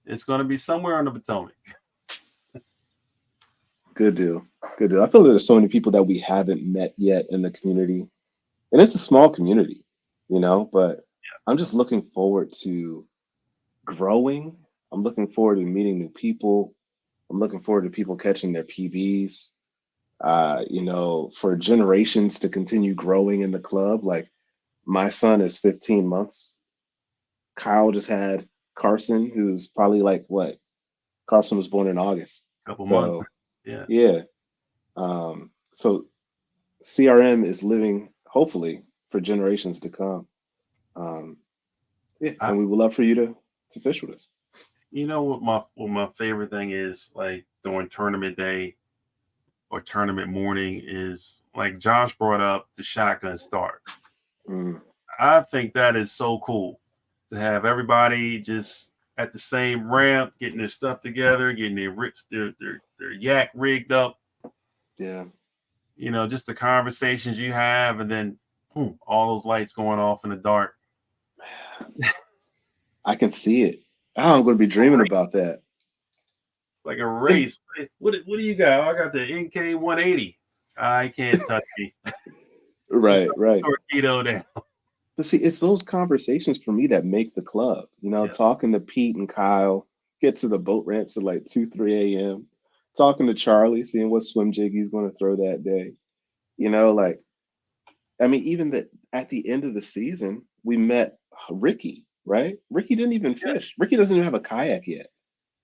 [SPEAKER 2] It's going to be somewhere on the Potomac.
[SPEAKER 1] Good deal. Good deal. I feel there's so many people that we haven't met yet in the community, and it's a small community, but I'm just looking forward to growing. I'm looking forward to meeting new people. I'm looking forward to people catching their PBs. For generations to continue growing in the club. Like my son is 15 months. Kyle just had Carson, who's probably like what? Carson was born in August.
[SPEAKER 2] A couple months.
[SPEAKER 1] So
[SPEAKER 2] Yeah.
[SPEAKER 1] yeah. So CRM is living hopefully for generations to come. Um, yeah,
[SPEAKER 2] I,
[SPEAKER 1] and we would love for you to fish with us.
[SPEAKER 2] you know what my favorite thing is, like during tournament day or tournament morning, is like Josh brought up the shotgun start.
[SPEAKER 1] Mm,
[SPEAKER 2] I think that is so cool to have everybody just at the same ramp, getting their stuff together, getting their yak rigged up.
[SPEAKER 1] yeah,
[SPEAKER 2] Just the conversations you have, and then boom, all those lights going off in the dark.
[SPEAKER 1] I can see it. I'm going to be dreaming about that.
[SPEAKER 2] Like a
[SPEAKER 1] And
[SPEAKER 2] race. What do you got? Oh, I got the NK 180. I can't touch me.
[SPEAKER 1] right, right.
[SPEAKER 2] Torpedo down.
[SPEAKER 1] But see, it's those conversations for me that make the club.
[SPEAKER 2] Yeah.
[SPEAKER 1] Talking to Pete and Kyle, get to the boat ramps at like 2, 3 a.m. Talking to Charlie, seeing what swim jig he's going to throw that day. Like, even at the end of the season, we met Ricky, right? Ricky didn't even
[SPEAKER 2] Yeah.
[SPEAKER 1] fish. Ricky doesn't even have a kayak yet,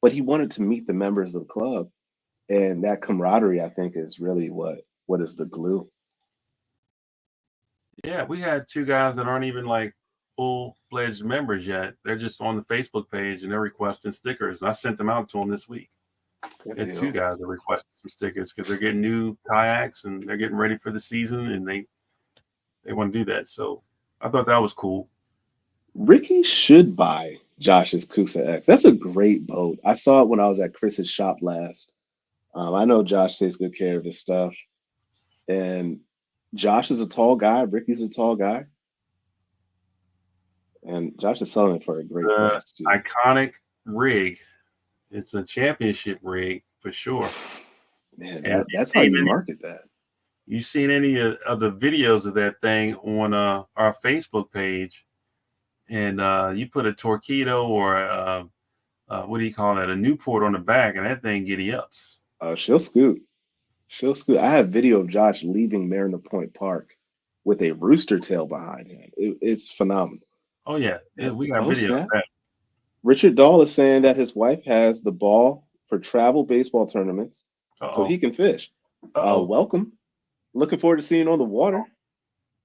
[SPEAKER 1] but he wanted to meet the members of the club. And that camaraderie, I think, is really what is the glue.
[SPEAKER 2] Yeah, we had two guys that aren't even like full-fledged members yet. They're just on the Facebook page and they're requesting stickers. And I sent them out to them this week.
[SPEAKER 1] Good
[SPEAKER 2] We had two
[SPEAKER 1] deal.
[SPEAKER 2] guys that requested some stickers because they're getting new kayaks and they're getting ready for the season, and they want to do that. So I thought that was cool.
[SPEAKER 1] Ricky should buy Josh's Kusa X. That's a great boat. I saw it when I was at Chris's shop last. I know Josh takes good care of his stuff. And Josh is a tall guy. Ricky's a tall guy. And Josh is selling it for a great
[SPEAKER 2] The
[SPEAKER 1] price, too.
[SPEAKER 2] iconic rig. It's a championship rig for sure.
[SPEAKER 1] Man,
[SPEAKER 2] And
[SPEAKER 1] that's how you market that.
[SPEAKER 2] you seen any of the videos of that thing on our Facebook page, and you put a Torpedo or what do you call that? A Newport on the back, and that thing giddy ups.
[SPEAKER 1] She'll scoot. She'll scoot. I have video of Josh leaving Mariner Point Park with a rooster tail behind him. It's phenomenal.
[SPEAKER 2] Oh yeah, we got
[SPEAKER 1] Oh
[SPEAKER 2] video of
[SPEAKER 1] snap!
[SPEAKER 2] that.
[SPEAKER 1] Richard Dahl is saying that his wife has the ball for travel baseball tournaments, so he can fish. Welcome. Looking forward to seeing you on the water.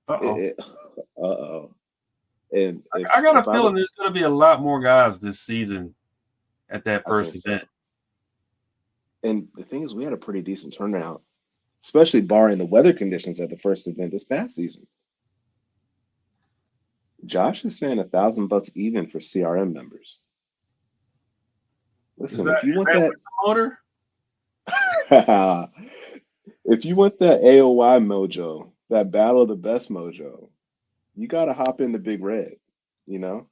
[SPEAKER 1] Uh-oh. And
[SPEAKER 2] I got a feeling there's going to be a lot more guys this season at that first event.
[SPEAKER 1] So. And the thing is, we had a pretty decent turnout, especially barring the weather conditions at the first event this past season. Josh is saying $1,000 even for CRM members. Listen, if you want that
[SPEAKER 2] motor,
[SPEAKER 1] if you want that AOY mojo, that battle of the best mojo, you got to hop in the Big Red, you know?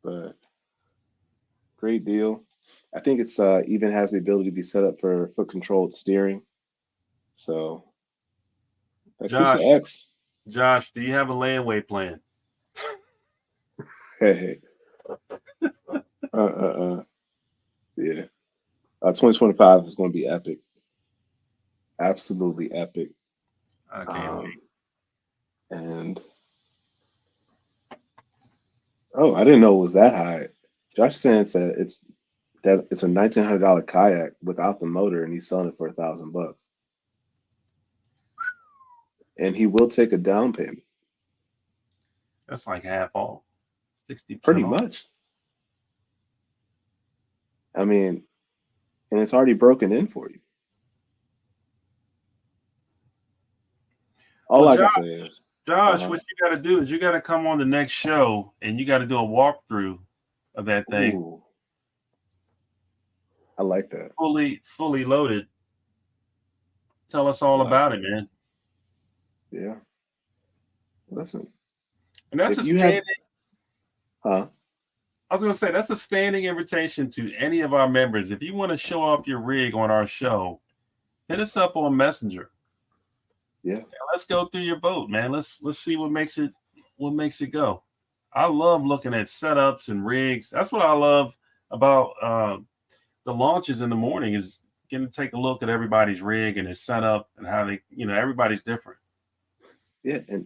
[SPEAKER 1] But great deal. I think it's even has the ability to be set up for foot controlled steering. So that keeps the X.
[SPEAKER 2] Josh, do you have a layaway plan?
[SPEAKER 1] Hey. Yeah. 2025 is going to be epic. Absolutely epic.
[SPEAKER 2] I can't wait.
[SPEAKER 1] And I didn't know it was that high. Josh saying it's a $1,900 kayak without the motor, and he's selling it for $1,000. And he will take a down payment.
[SPEAKER 2] That's like half off, 60%.
[SPEAKER 1] Pretty
[SPEAKER 2] off.
[SPEAKER 1] much. I mean, and it's already broken in for you. All I can say is,
[SPEAKER 2] Josh, what you got to do is you got to come on the next show and you got to do a walkthrough of that thing.
[SPEAKER 1] Ooh, I like that.
[SPEAKER 2] Fully loaded. Tell us all about it, man.
[SPEAKER 1] Yeah. Listen.
[SPEAKER 2] And that's I was going to say, that's a standing invitation to any of our members. If you want to show off your rig on our show, hit us up on Messenger.
[SPEAKER 1] Yeah.
[SPEAKER 2] And let's go through your boat, man. Let's see what makes it go. I love looking at setups and rigs. That's what I love about the launches in the morning is getting to take a look at everybody's rig and their setup and how they, everybody's different.
[SPEAKER 1] Yeah, and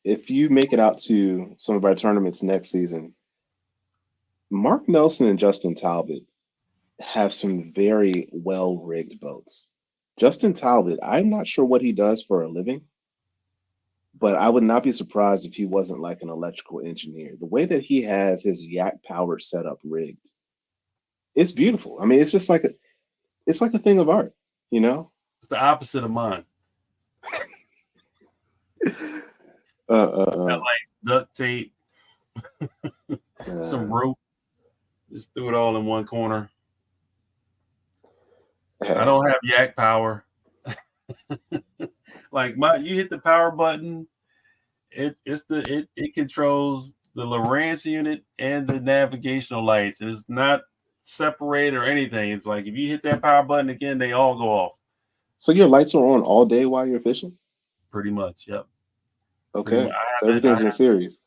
[SPEAKER 1] if you make it out to some of our tournaments next season, Mark Nelson and Justin Talbot have some very well-rigged boats. Justin Talbot, I'm not sure what he does for a living, but I would not be surprised if he wasn't like an electrical engineer. The way that he has his Yak Power setup rigged, it's beautiful. I mean, it's just like a thing of art,
[SPEAKER 2] It's the opposite of mine. Got like duct tape, some rope. Just threw it all in one corner. I don't have Yak Power. Like you hit the power button, it controls the Lowrance unit and the navigational lights. It's not separated or anything. It's like if you hit that power button again, they all go off.
[SPEAKER 1] So your lights are on all day while you're fishing?
[SPEAKER 2] Pretty much, yep.
[SPEAKER 1] Okay, so everything's in series.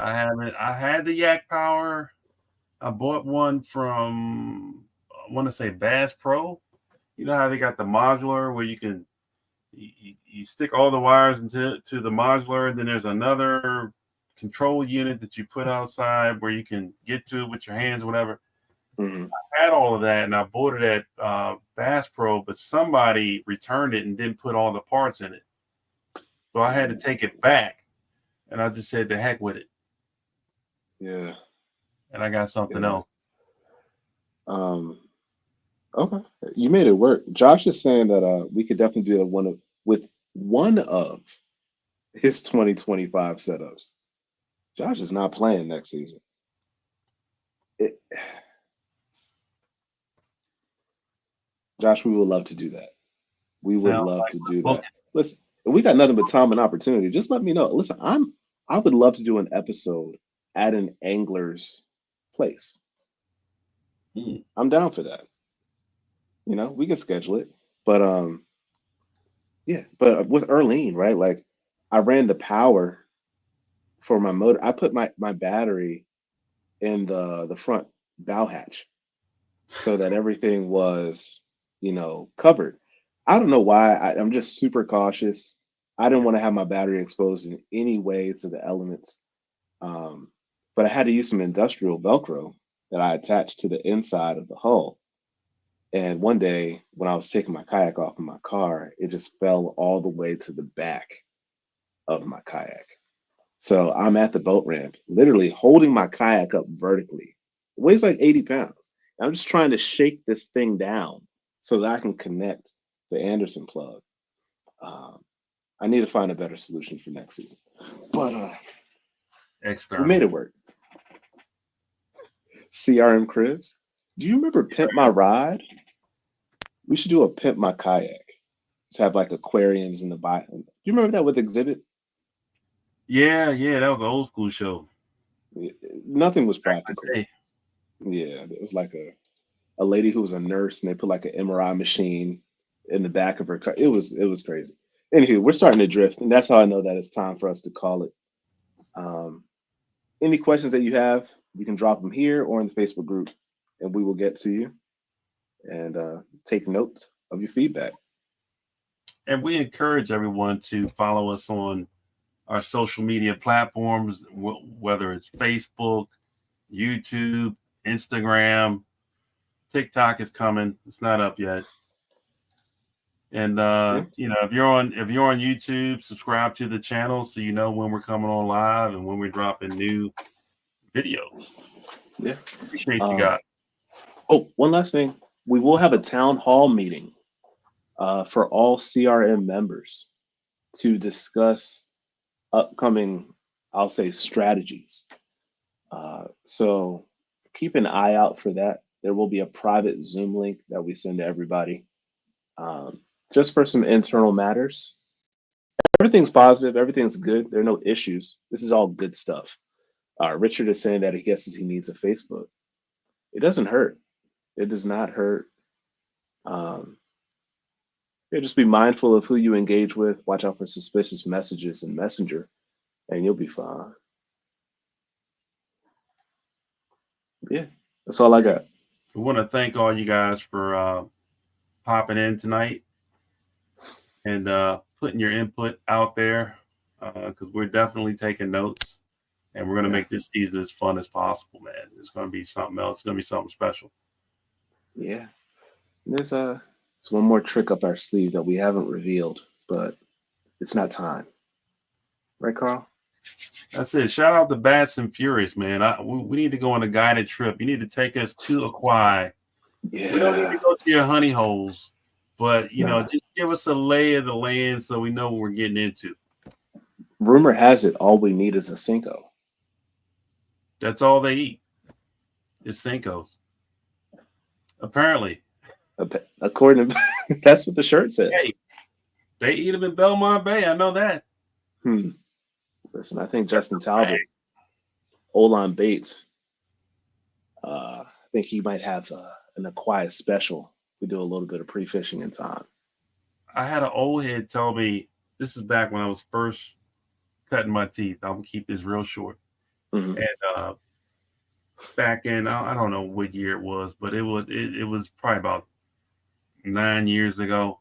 [SPEAKER 2] I haven't. I had the Yak Power. I bought one from, I want to say Bass Pro. You know how they got the modular where you can you stick all the wires into the modular, and then there's another control unit that you put outside where you can get to it with your hands or whatever.
[SPEAKER 1] Mm-hmm.
[SPEAKER 2] I had all of that, and I bought it at Bass Pro, but somebody returned it and didn't put all the parts in it. So I had to take it back, and I just said, the heck with it.
[SPEAKER 1] Yeah.
[SPEAKER 2] And I got something else.
[SPEAKER 1] Okay. You made it work. Josh is saying that we could definitely do that with one of his 2025 setups. Josh is not playing next season. Josh, we would love to do that. We would love to do that. Listen, if we got nothing but time and opportunity, just let me know. Listen, I would love to do an episode at an angler's place.
[SPEAKER 2] Hmm.
[SPEAKER 1] I'm down for that. We can schedule it. But yeah, but with Erlene, right? Like I ran the power for my motor. I put my battery in the front bow hatch so that everything was, covered. I don't know why. I'm just super cautious. I didn't want to have my battery exposed in any way to the elements. Um, but I had to use some industrial Velcro that I attached to the inside of the hull. And one day when I was taking my kayak off in my car, it just fell all the way to the back of my kayak. So I'm at the boat ramp, literally holding my kayak up vertically. It weighs like 80 pounds. I'm just trying to shake this thing down so that I can connect the Anderson plug. Um, I need to find a better solution for next season. But we made
[SPEAKER 2] External.
[SPEAKER 1] it work. CRM Cribs. Do you remember Pimp My Ride? We should do a Pimp My Kayak. Just have like aquariums in the bottom. Do you remember that with Exhibit?
[SPEAKER 2] Yeah, yeah, that was an old school show.
[SPEAKER 1] Nothing was practical.
[SPEAKER 2] Hey,
[SPEAKER 1] Yeah, it was like a lady who was a nurse, and they put like an MRI machine in the back of her car. It was crazy. Anywho, we're starting to drift, and that's how I know that it's time for us to call it. Um, any questions that you have, you can drop them here or in the Facebook group, and we will get to you and take notes of your feedback.
[SPEAKER 2] and we encourage everyone to follow us on our social media platforms, whether it's Facebook, YouTube, Instagram, TikTok is coming. It's not up yet. And
[SPEAKER 1] Yeah,
[SPEAKER 2] if you're on YouTube, subscribe to the channel so you know when we're coming on live and when we're dropping new videos.
[SPEAKER 1] yeah.
[SPEAKER 2] Appreciate you
[SPEAKER 1] Um,
[SPEAKER 2] guys.
[SPEAKER 1] oh, one last thing. We will have a town hall meeting for all CRM members to discuss upcoming, I'll say, strategies. So keep an eye out for that. There will be a private Zoom link that we send to everybody um, just for some internal matters. Everything's positive, everything's good. There are no issues. This is all good stuff. Richard is saying that he guesses he needs a Facebook. It doesn't hurt. It does not hurt. Um, yeah, just be mindful of who you engage with. Watch out for suspicious messages in Messenger, and you'll be fine. Yeah, that's all I got.
[SPEAKER 2] We want to thank all you guys for popping in tonight and putting your input out there because we're definitely taking notes and we're going to
[SPEAKER 1] Yeah,
[SPEAKER 2] make this season as fun as possible, man. It's going to be something else. It's going to be something special.
[SPEAKER 1] yeah. There's one more trick up our sleeve that we haven't revealed, but it's not time, right, Carl?
[SPEAKER 2] That's it. Shout out to Bats and Furious, man. We need to go on a guided trip. You need to take us to Aquai. We don't need to
[SPEAKER 1] Yeah.
[SPEAKER 2] go to your honey holes, but
[SPEAKER 1] Nah.
[SPEAKER 2] just give us a lay of the land so we know what we're getting into.
[SPEAKER 1] Rumor has it all we need is a Cinco.
[SPEAKER 2] That's all they eat is Cinco's. Apparently,
[SPEAKER 1] According to that's what the shirt says.
[SPEAKER 2] hey, they eat them in Belmont Bay. I know that.
[SPEAKER 1] Hmm. Listen, I think
[SPEAKER 2] That's
[SPEAKER 1] Justin
[SPEAKER 2] a fact.
[SPEAKER 1] Talbot, Olan Bates, I think he might have an Aquarius special. We do a little bit of pre-fishing in time.
[SPEAKER 2] I had an old head tell me this is back when I was first cutting my teeth. I'm gonna keep this real short.
[SPEAKER 1] Mhm.
[SPEAKER 2] And back in I don't know what year it was, but it was probably about 9 years ago.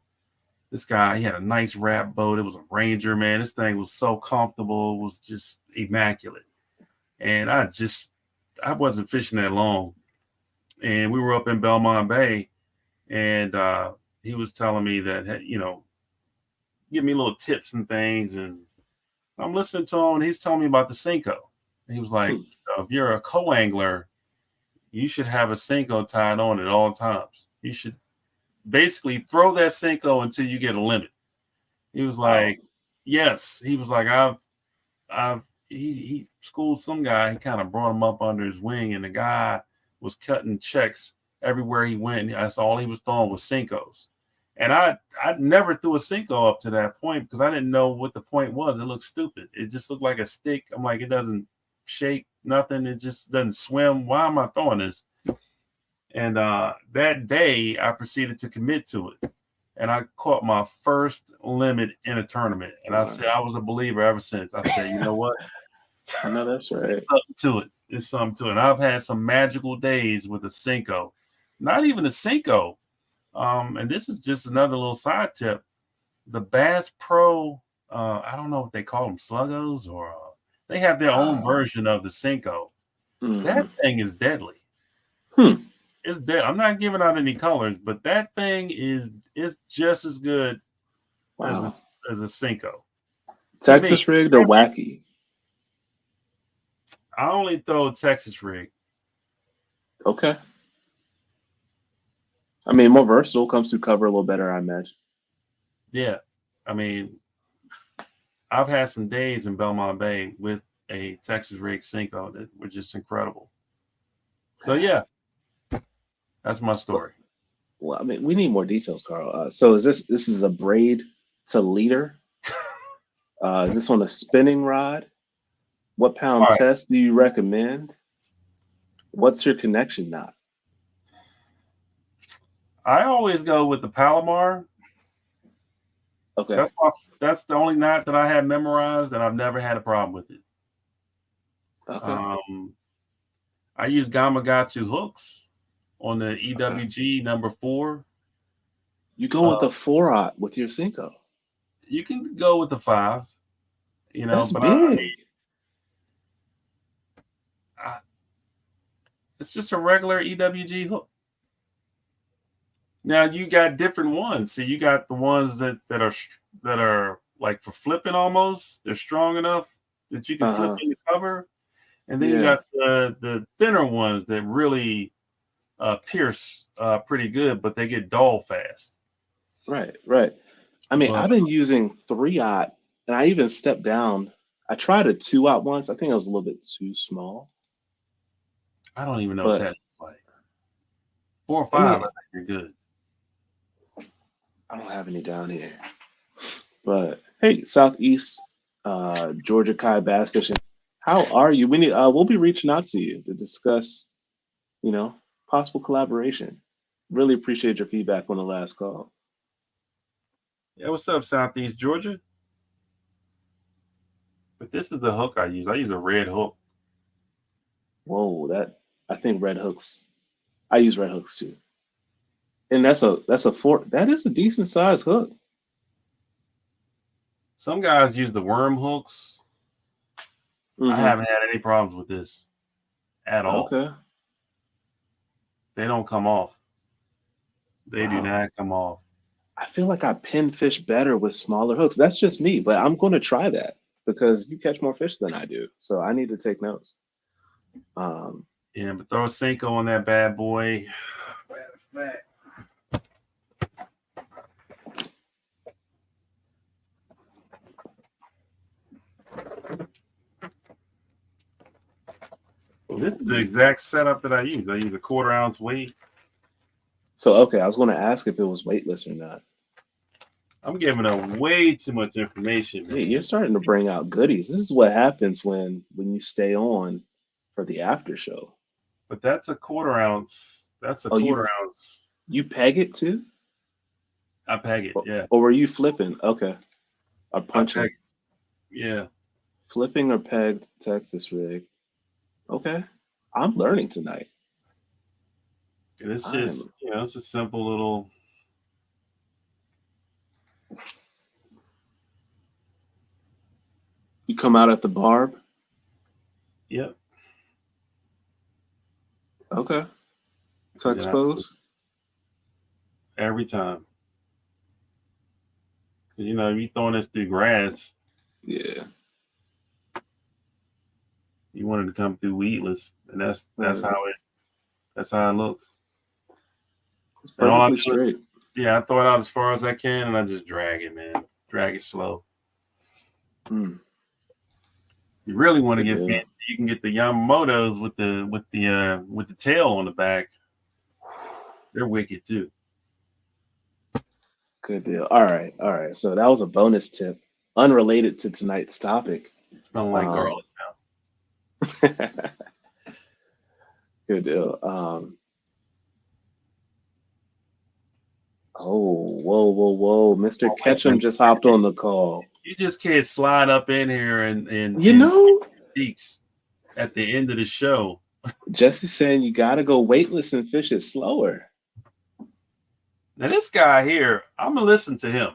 [SPEAKER 2] This guy, he had a nice wrap boat. It was a Ranger, man. This thing was so comfortable. It was just immaculate. And I wasn't fishing that long. And we were up in Belmont Bay, and he was telling me that, give me little tips and things. And I'm listening to him, and he's telling me about the Cinco. And he was like,
[SPEAKER 1] Hmm.
[SPEAKER 2] if you're a co-angler, you should have a Cinco tied on at all times. You should basically throw that Cinco until you get a limit. He was
[SPEAKER 1] Wow.
[SPEAKER 2] like, yes. He was like, he schooled some guy. He kind of brought him up under his wing, and the guy was cutting checks everywhere he went. That's all he was throwing was Cincos. And I never threw a Cinco up to that point because I didn't know what the point was. It looked stupid. It just looked like a stick. I'm like, it doesn't shake. nothing. It just doesn't swim. Why am I throwing this? And that day, I proceeded to commit to it. And I caught my first limit in a tournament. And I said, I was a believer ever since. I said, you know what?
[SPEAKER 1] I know that's right.
[SPEAKER 2] It's something to it. It's something to it. And I've had some magical days with a Cinco. Not even a Cinco. And this is just another little side tip. The Bass Pro, I don't know what they call them, sluggos, or they have their own version of the Cinco. That thing is deadly. It's dead. I'm not giving out any colors, but that thing is just as good as a Cinco.
[SPEAKER 1] Texas rigged or wacky?
[SPEAKER 2] I only throw Texas rig.
[SPEAKER 1] Okay. I mean, more versatile, comes through cover a little better, I imagine.
[SPEAKER 2] Yeah. I mean, I've had some days in Belmont Bay with a Texas rig Cinco that were just incredible. So yeah, that's my story.
[SPEAKER 1] Well, I mean, we need more details, Karl. So is this is a braid to leader? Is this on a spinning rod? What pound test do you recommend? What's your connection knot?
[SPEAKER 2] I always go with the Palomar.
[SPEAKER 1] Okay.
[SPEAKER 2] That's the only knot that I have memorized, and I've never had a problem with it.
[SPEAKER 1] Okay.
[SPEAKER 2] I use Gamakatsu hooks on the EWG number 4.
[SPEAKER 1] You go with a 4-aught with your Cinco.
[SPEAKER 2] You can go with the 5. You know,
[SPEAKER 1] that's
[SPEAKER 2] but
[SPEAKER 1] big.
[SPEAKER 2] It's just a regular EWG hook. Now you got different ones. So you got the ones that are like for flipping almost. They're strong enough that you can flip in the cover. And then you got the thinner ones that really pierce pretty good, but they get dull fast.
[SPEAKER 1] Right. I mean, I've been using 3-aught, and I even stepped down. I tried a 2-aught once. I think it was a little bit too small.
[SPEAKER 2] I don't even know what that's like. 4 or 5, I think you're good.
[SPEAKER 1] I don't have any down here. But hey, Southeast Georgia Kai Bass Fishing, how are you? We'll be reaching out to you to discuss, possible collaboration. Really appreciate your feedback on the last call.
[SPEAKER 2] Yeah, what's up, Southeast Georgia? But this is the hook I use. I use a red hook.
[SPEAKER 1] Whoa, I think red hooks. I use red hooks too. And that is a decent sized hook.
[SPEAKER 2] Some guys use the worm hooks. I haven't had any problems with this at all.
[SPEAKER 1] Okay.
[SPEAKER 2] They don't come off. They do not come off.
[SPEAKER 1] I feel like I pin fish better with smaller hooks. That's just me, but I'm going to try that because you catch more fish than I do. So I need to take notes.
[SPEAKER 2] Yeah, but throw a Cinco on that bad boy. This is the exact setup that I use. I use a 1/4 ounce weight.
[SPEAKER 1] So, okay, I was going to ask if it was weightless or not.
[SPEAKER 2] I'm giving up way too much information.
[SPEAKER 1] Man. Yeah, you're starting to bring out goodies. This is what happens when you stay on for the after show.
[SPEAKER 2] But that's a 1/4 ounce. That's a 1/4 ounce.
[SPEAKER 1] You peg it too?
[SPEAKER 2] I peg it, yeah.
[SPEAKER 1] Or were you flipping? Okay. Or punching?
[SPEAKER 2] Yeah.
[SPEAKER 1] Flipping or pegged Texas rig. Okay. I'm learning tonight.
[SPEAKER 2] And it's just, it's a simple little.
[SPEAKER 1] You come out at the barb?
[SPEAKER 2] Yep.
[SPEAKER 1] Okay. To expose?
[SPEAKER 2] Every time. Because, you throwing this through grass.
[SPEAKER 1] Yeah.
[SPEAKER 2] You wanted to come through weedless, and that's how it looks.
[SPEAKER 1] It's perfectly straight.
[SPEAKER 2] Yeah, I throw it out as far as I can, and I just drag it, man. Drag it slow. You really want to get fancy, you can get the Yamamotos with the tail on the back. They're wicked too.
[SPEAKER 1] Good deal. All right. So that was a bonus tip, unrelated to tonight's topic.
[SPEAKER 2] It smells like garlic now.
[SPEAKER 1] Good deal. Oh, whoa. Mr.
[SPEAKER 2] Oh, wait a
[SPEAKER 1] Ketchum
[SPEAKER 2] minute.
[SPEAKER 1] just hopped on the call.
[SPEAKER 2] You just can't slide up in here
[SPEAKER 1] You
[SPEAKER 2] and
[SPEAKER 1] know,
[SPEAKER 2] cheeks at the end of the show.
[SPEAKER 1] Jesse's saying you gotta go weightless and fish it slower.
[SPEAKER 2] Now this guy here, I'm gonna listen to him.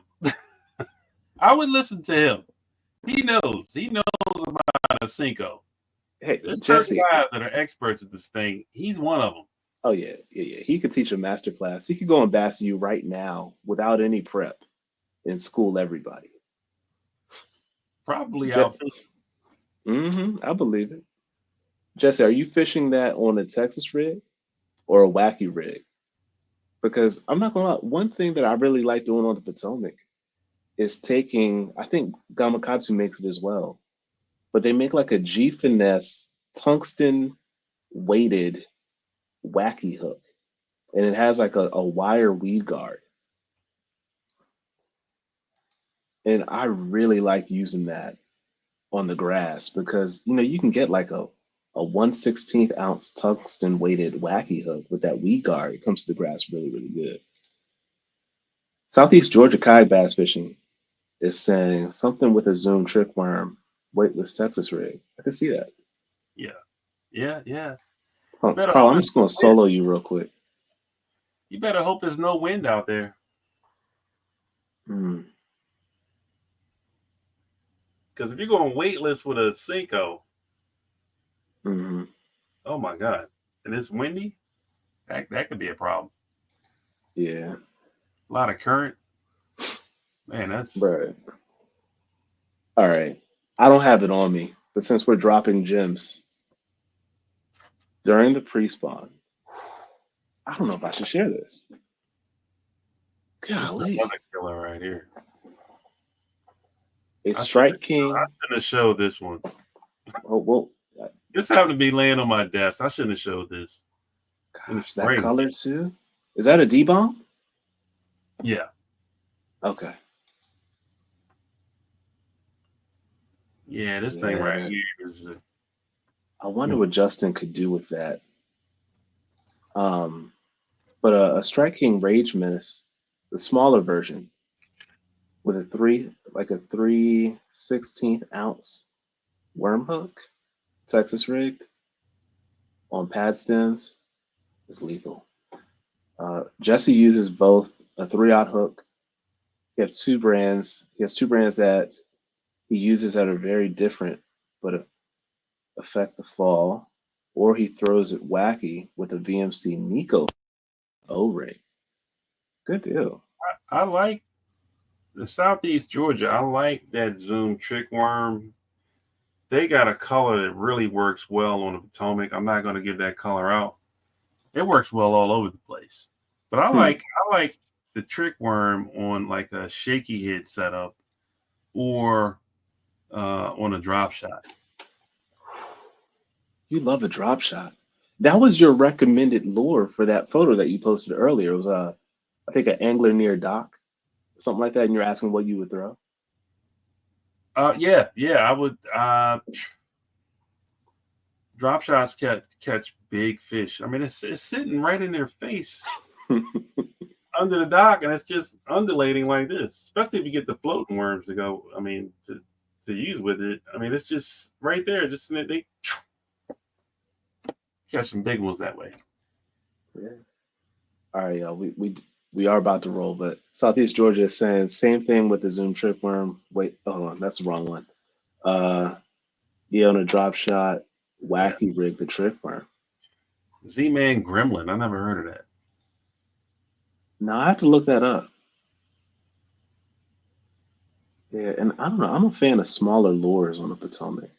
[SPEAKER 2] I would listen to him. He knows. He knows about a Cinco.
[SPEAKER 1] Hey,
[SPEAKER 2] There's certain
[SPEAKER 1] Jesse.
[SPEAKER 2] guys that are experts at this thing. He's one of them.
[SPEAKER 1] Oh yeah. He could teach a master class. He could go and bass you right now without any prep and school everybody.
[SPEAKER 2] Probably
[SPEAKER 1] Je-
[SPEAKER 2] outfit.
[SPEAKER 1] I believe it. Jesse, are you fishing that on a Texas rig or a wacky rig? Because I'm not gonna lie, one thing that I really like doing on the Potomac is taking, I think Gamakatsu makes it as well, but they make like a G Finesse tungsten weighted wacky hook. And it has like a wire weed guard. And I really like using that on the grass because you can get like a 1/16 ounce tungsten weighted wacky hook with that weed guard. It comes to the grass really, really good. Southeast Georgia kayak bass fishing is saying something with a Zoom trick worm, weightless Texas rig. I can see that.
[SPEAKER 2] Yeah. Yeah.
[SPEAKER 1] Huh,
[SPEAKER 2] Better
[SPEAKER 1] Carl,
[SPEAKER 2] hope
[SPEAKER 1] I'm
[SPEAKER 2] there's
[SPEAKER 1] just
[SPEAKER 2] no
[SPEAKER 1] gonna
[SPEAKER 2] wind.
[SPEAKER 1] solo you real quick.
[SPEAKER 2] You better hope there's no wind out there.
[SPEAKER 1] Hmm.
[SPEAKER 2] Because if you're going weightless with a Cinco,
[SPEAKER 1] Hmm.
[SPEAKER 2] oh my God. And it's windy, that could be a problem.
[SPEAKER 1] Yeah,
[SPEAKER 2] A lot of current. Man, that's
[SPEAKER 1] bro. All right. I don't have it on me, but since we're dropping gems during the pre-spawn, I don't know if I should share this.
[SPEAKER 2] this is
[SPEAKER 1] Golly.
[SPEAKER 2] another killer right here.
[SPEAKER 1] It's
[SPEAKER 2] I should
[SPEAKER 1] Strike
[SPEAKER 2] I
[SPEAKER 1] King.
[SPEAKER 2] shouldn't have showed this one.
[SPEAKER 1] Oh, well,
[SPEAKER 2] This happened to be laying on my desk. I shouldn't have showed this in the
[SPEAKER 1] gosh, that
[SPEAKER 2] spring.
[SPEAKER 1] color too. Is that a D-bomb?
[SPEAKER 2] Yeah.
[SPEAKER 1] Okay.
[SPEAKER 2] Yeah, this thing right
[SPEAKER 1] Yeah.
[SPEAKER 2] here is
[SPEAKER 1] I wonder what Justin could do with that. Um, but a Strike King Rage Menace, the smaller version, with a 3/16 ounce worm hook, Texas rigged on pad stems, is lethal. Jesse uses both a 3/0 hook. He has two brands. He has two brands that he uses that are very different, but affect the fall. Or he throws it wacky with a VMC Nico O-ring. Good deal.
[SPEAKER 2] I like the Southeast Georgia. I like that Zoom trick worm. They got a color that really works well on the Potomac. I'm not going to give that color out. It works well all over the place. But
[SPEAKER 1] Hmm.
[SPEAKER 2] I like the trick worm on like a shaky head setup or on a drop shot.
[SPEAKER 1] You love a drop shot. That was your recommended lure for that photo that you posted earlier. It was I think an angler near dock, something like that, and you're asking what you would throw.
[SPEAKER 2] Yeah, I would drop shots catch big fish. I mean, it's sitting right in their face under the dock, and it's just undulating like this. Especially if you get the floating worms to go. I mean, to use with it. I mean, it's just right there. Just they catch some big ones that way.
[SPEAKER 1] Yeah. All right, y'all. We are about to roll, but Southeast Georgia is saying same thing with the Zoom trip worm. Wait, hold on, that's the wrong one. Yeah, on a drop shot,
[SPEAKER 2] Yeah,
[SPEAKER 1] wacky rig the trip worm.
[SPEAKER 2] Z-Man Gremlin. I never heard of that.
[SPEAKER 1] Now I have to look that up. Yeah, and I don't know. I'm a fan of smaller lures on the Potomac.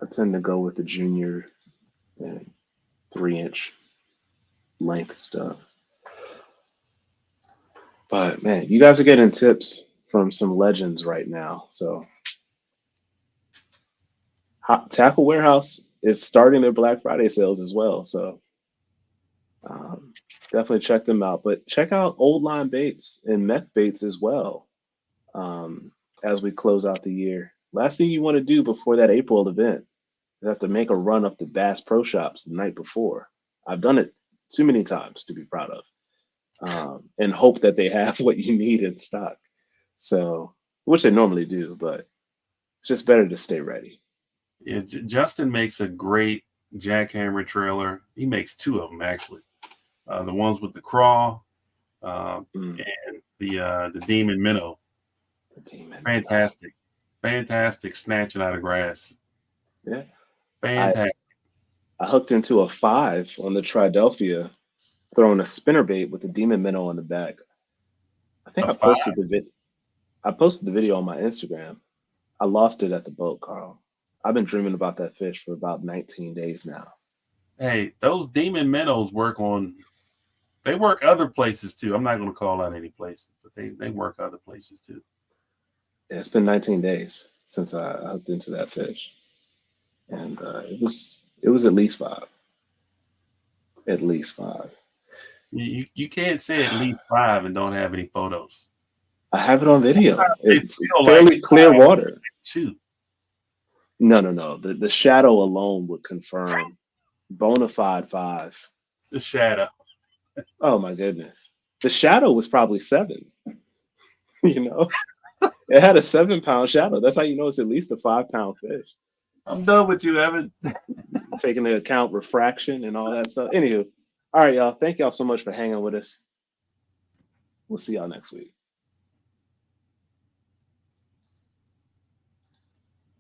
[SPEAKER 1] I tend to go with the junior and 3-inch length stuff. But man, you guys are getting tips from some legends right now. So Tackle Warehouse is starting their Black Friday sales as well. So um, definitely check them out. But check out Old Line Baits and Mech Baits as well um, as we close out the year. Last thing you want to do before that April event They have to make a run up to Bass Pro Shops the night before. I've done it too many times to be proud of, and hope that they have what you need in stock. So, which they normally do, but it's just better to stay ready.
[SPEAKER 2] Yeah, Justin makes a great jackhammer trailer. He makes two of them actually. The ones with the crawl
[SPEAKER 1] Mm,
[SPEAKER 2] and the demon minnow.
[SPEAKER 1] the demon minnow.
[SPEAKER 2] Fantastic, fantastic snatching out of grass.
[SPEAKER 1] Yeah, I
[SPEAKER 2] Fantastic.
[SPEAKER 1] I hooked into a five on the Tridelphia, throwing a spinnerbait with the demon minnow on the back. I think
[SPEAKER 2] A five.
[SPEAKER 1] I posted the video on my Instagram. I lost it at the boat, Carl. I've been dreaming about that fish for about 19 days now.
[SPEAKER 2] Hey, those demon minnows work on. They work other places too. I'm not going to call out any places, but they work other places too.
[SPEAKER 1] Yeah, it's been 19 days since I hooked into that fish, and it was at least five, at least five.
[SPEAKER 2] You can't say at least five and don't have any photos.
[SPEAKER 1] I have it on video.
[SPEAKER 2] They
[SPEAKER 1] It's
[SPEAKER 2] feel like
[SPEAKER 1] fairly clear water.
[SPEAKER 2] two.
[SPEAKER 1] No, no, no. The shadow alone would confirm bona fide five.
[SPEAKER 2] The shadow.
[SPEAKER 1] Oh my goodness. The shadow was probably seven. You know, it had a 7 pound shadow. That's how you know it's at least a 5 pound fish,
[SPEAKER 2] I'm done with you, Evan.
[SPEAKER 1] taking into account refraction and all that stuff. Anywho, all right, y'all. Thank y'all so much for hanging with us. We'll see y'all next week.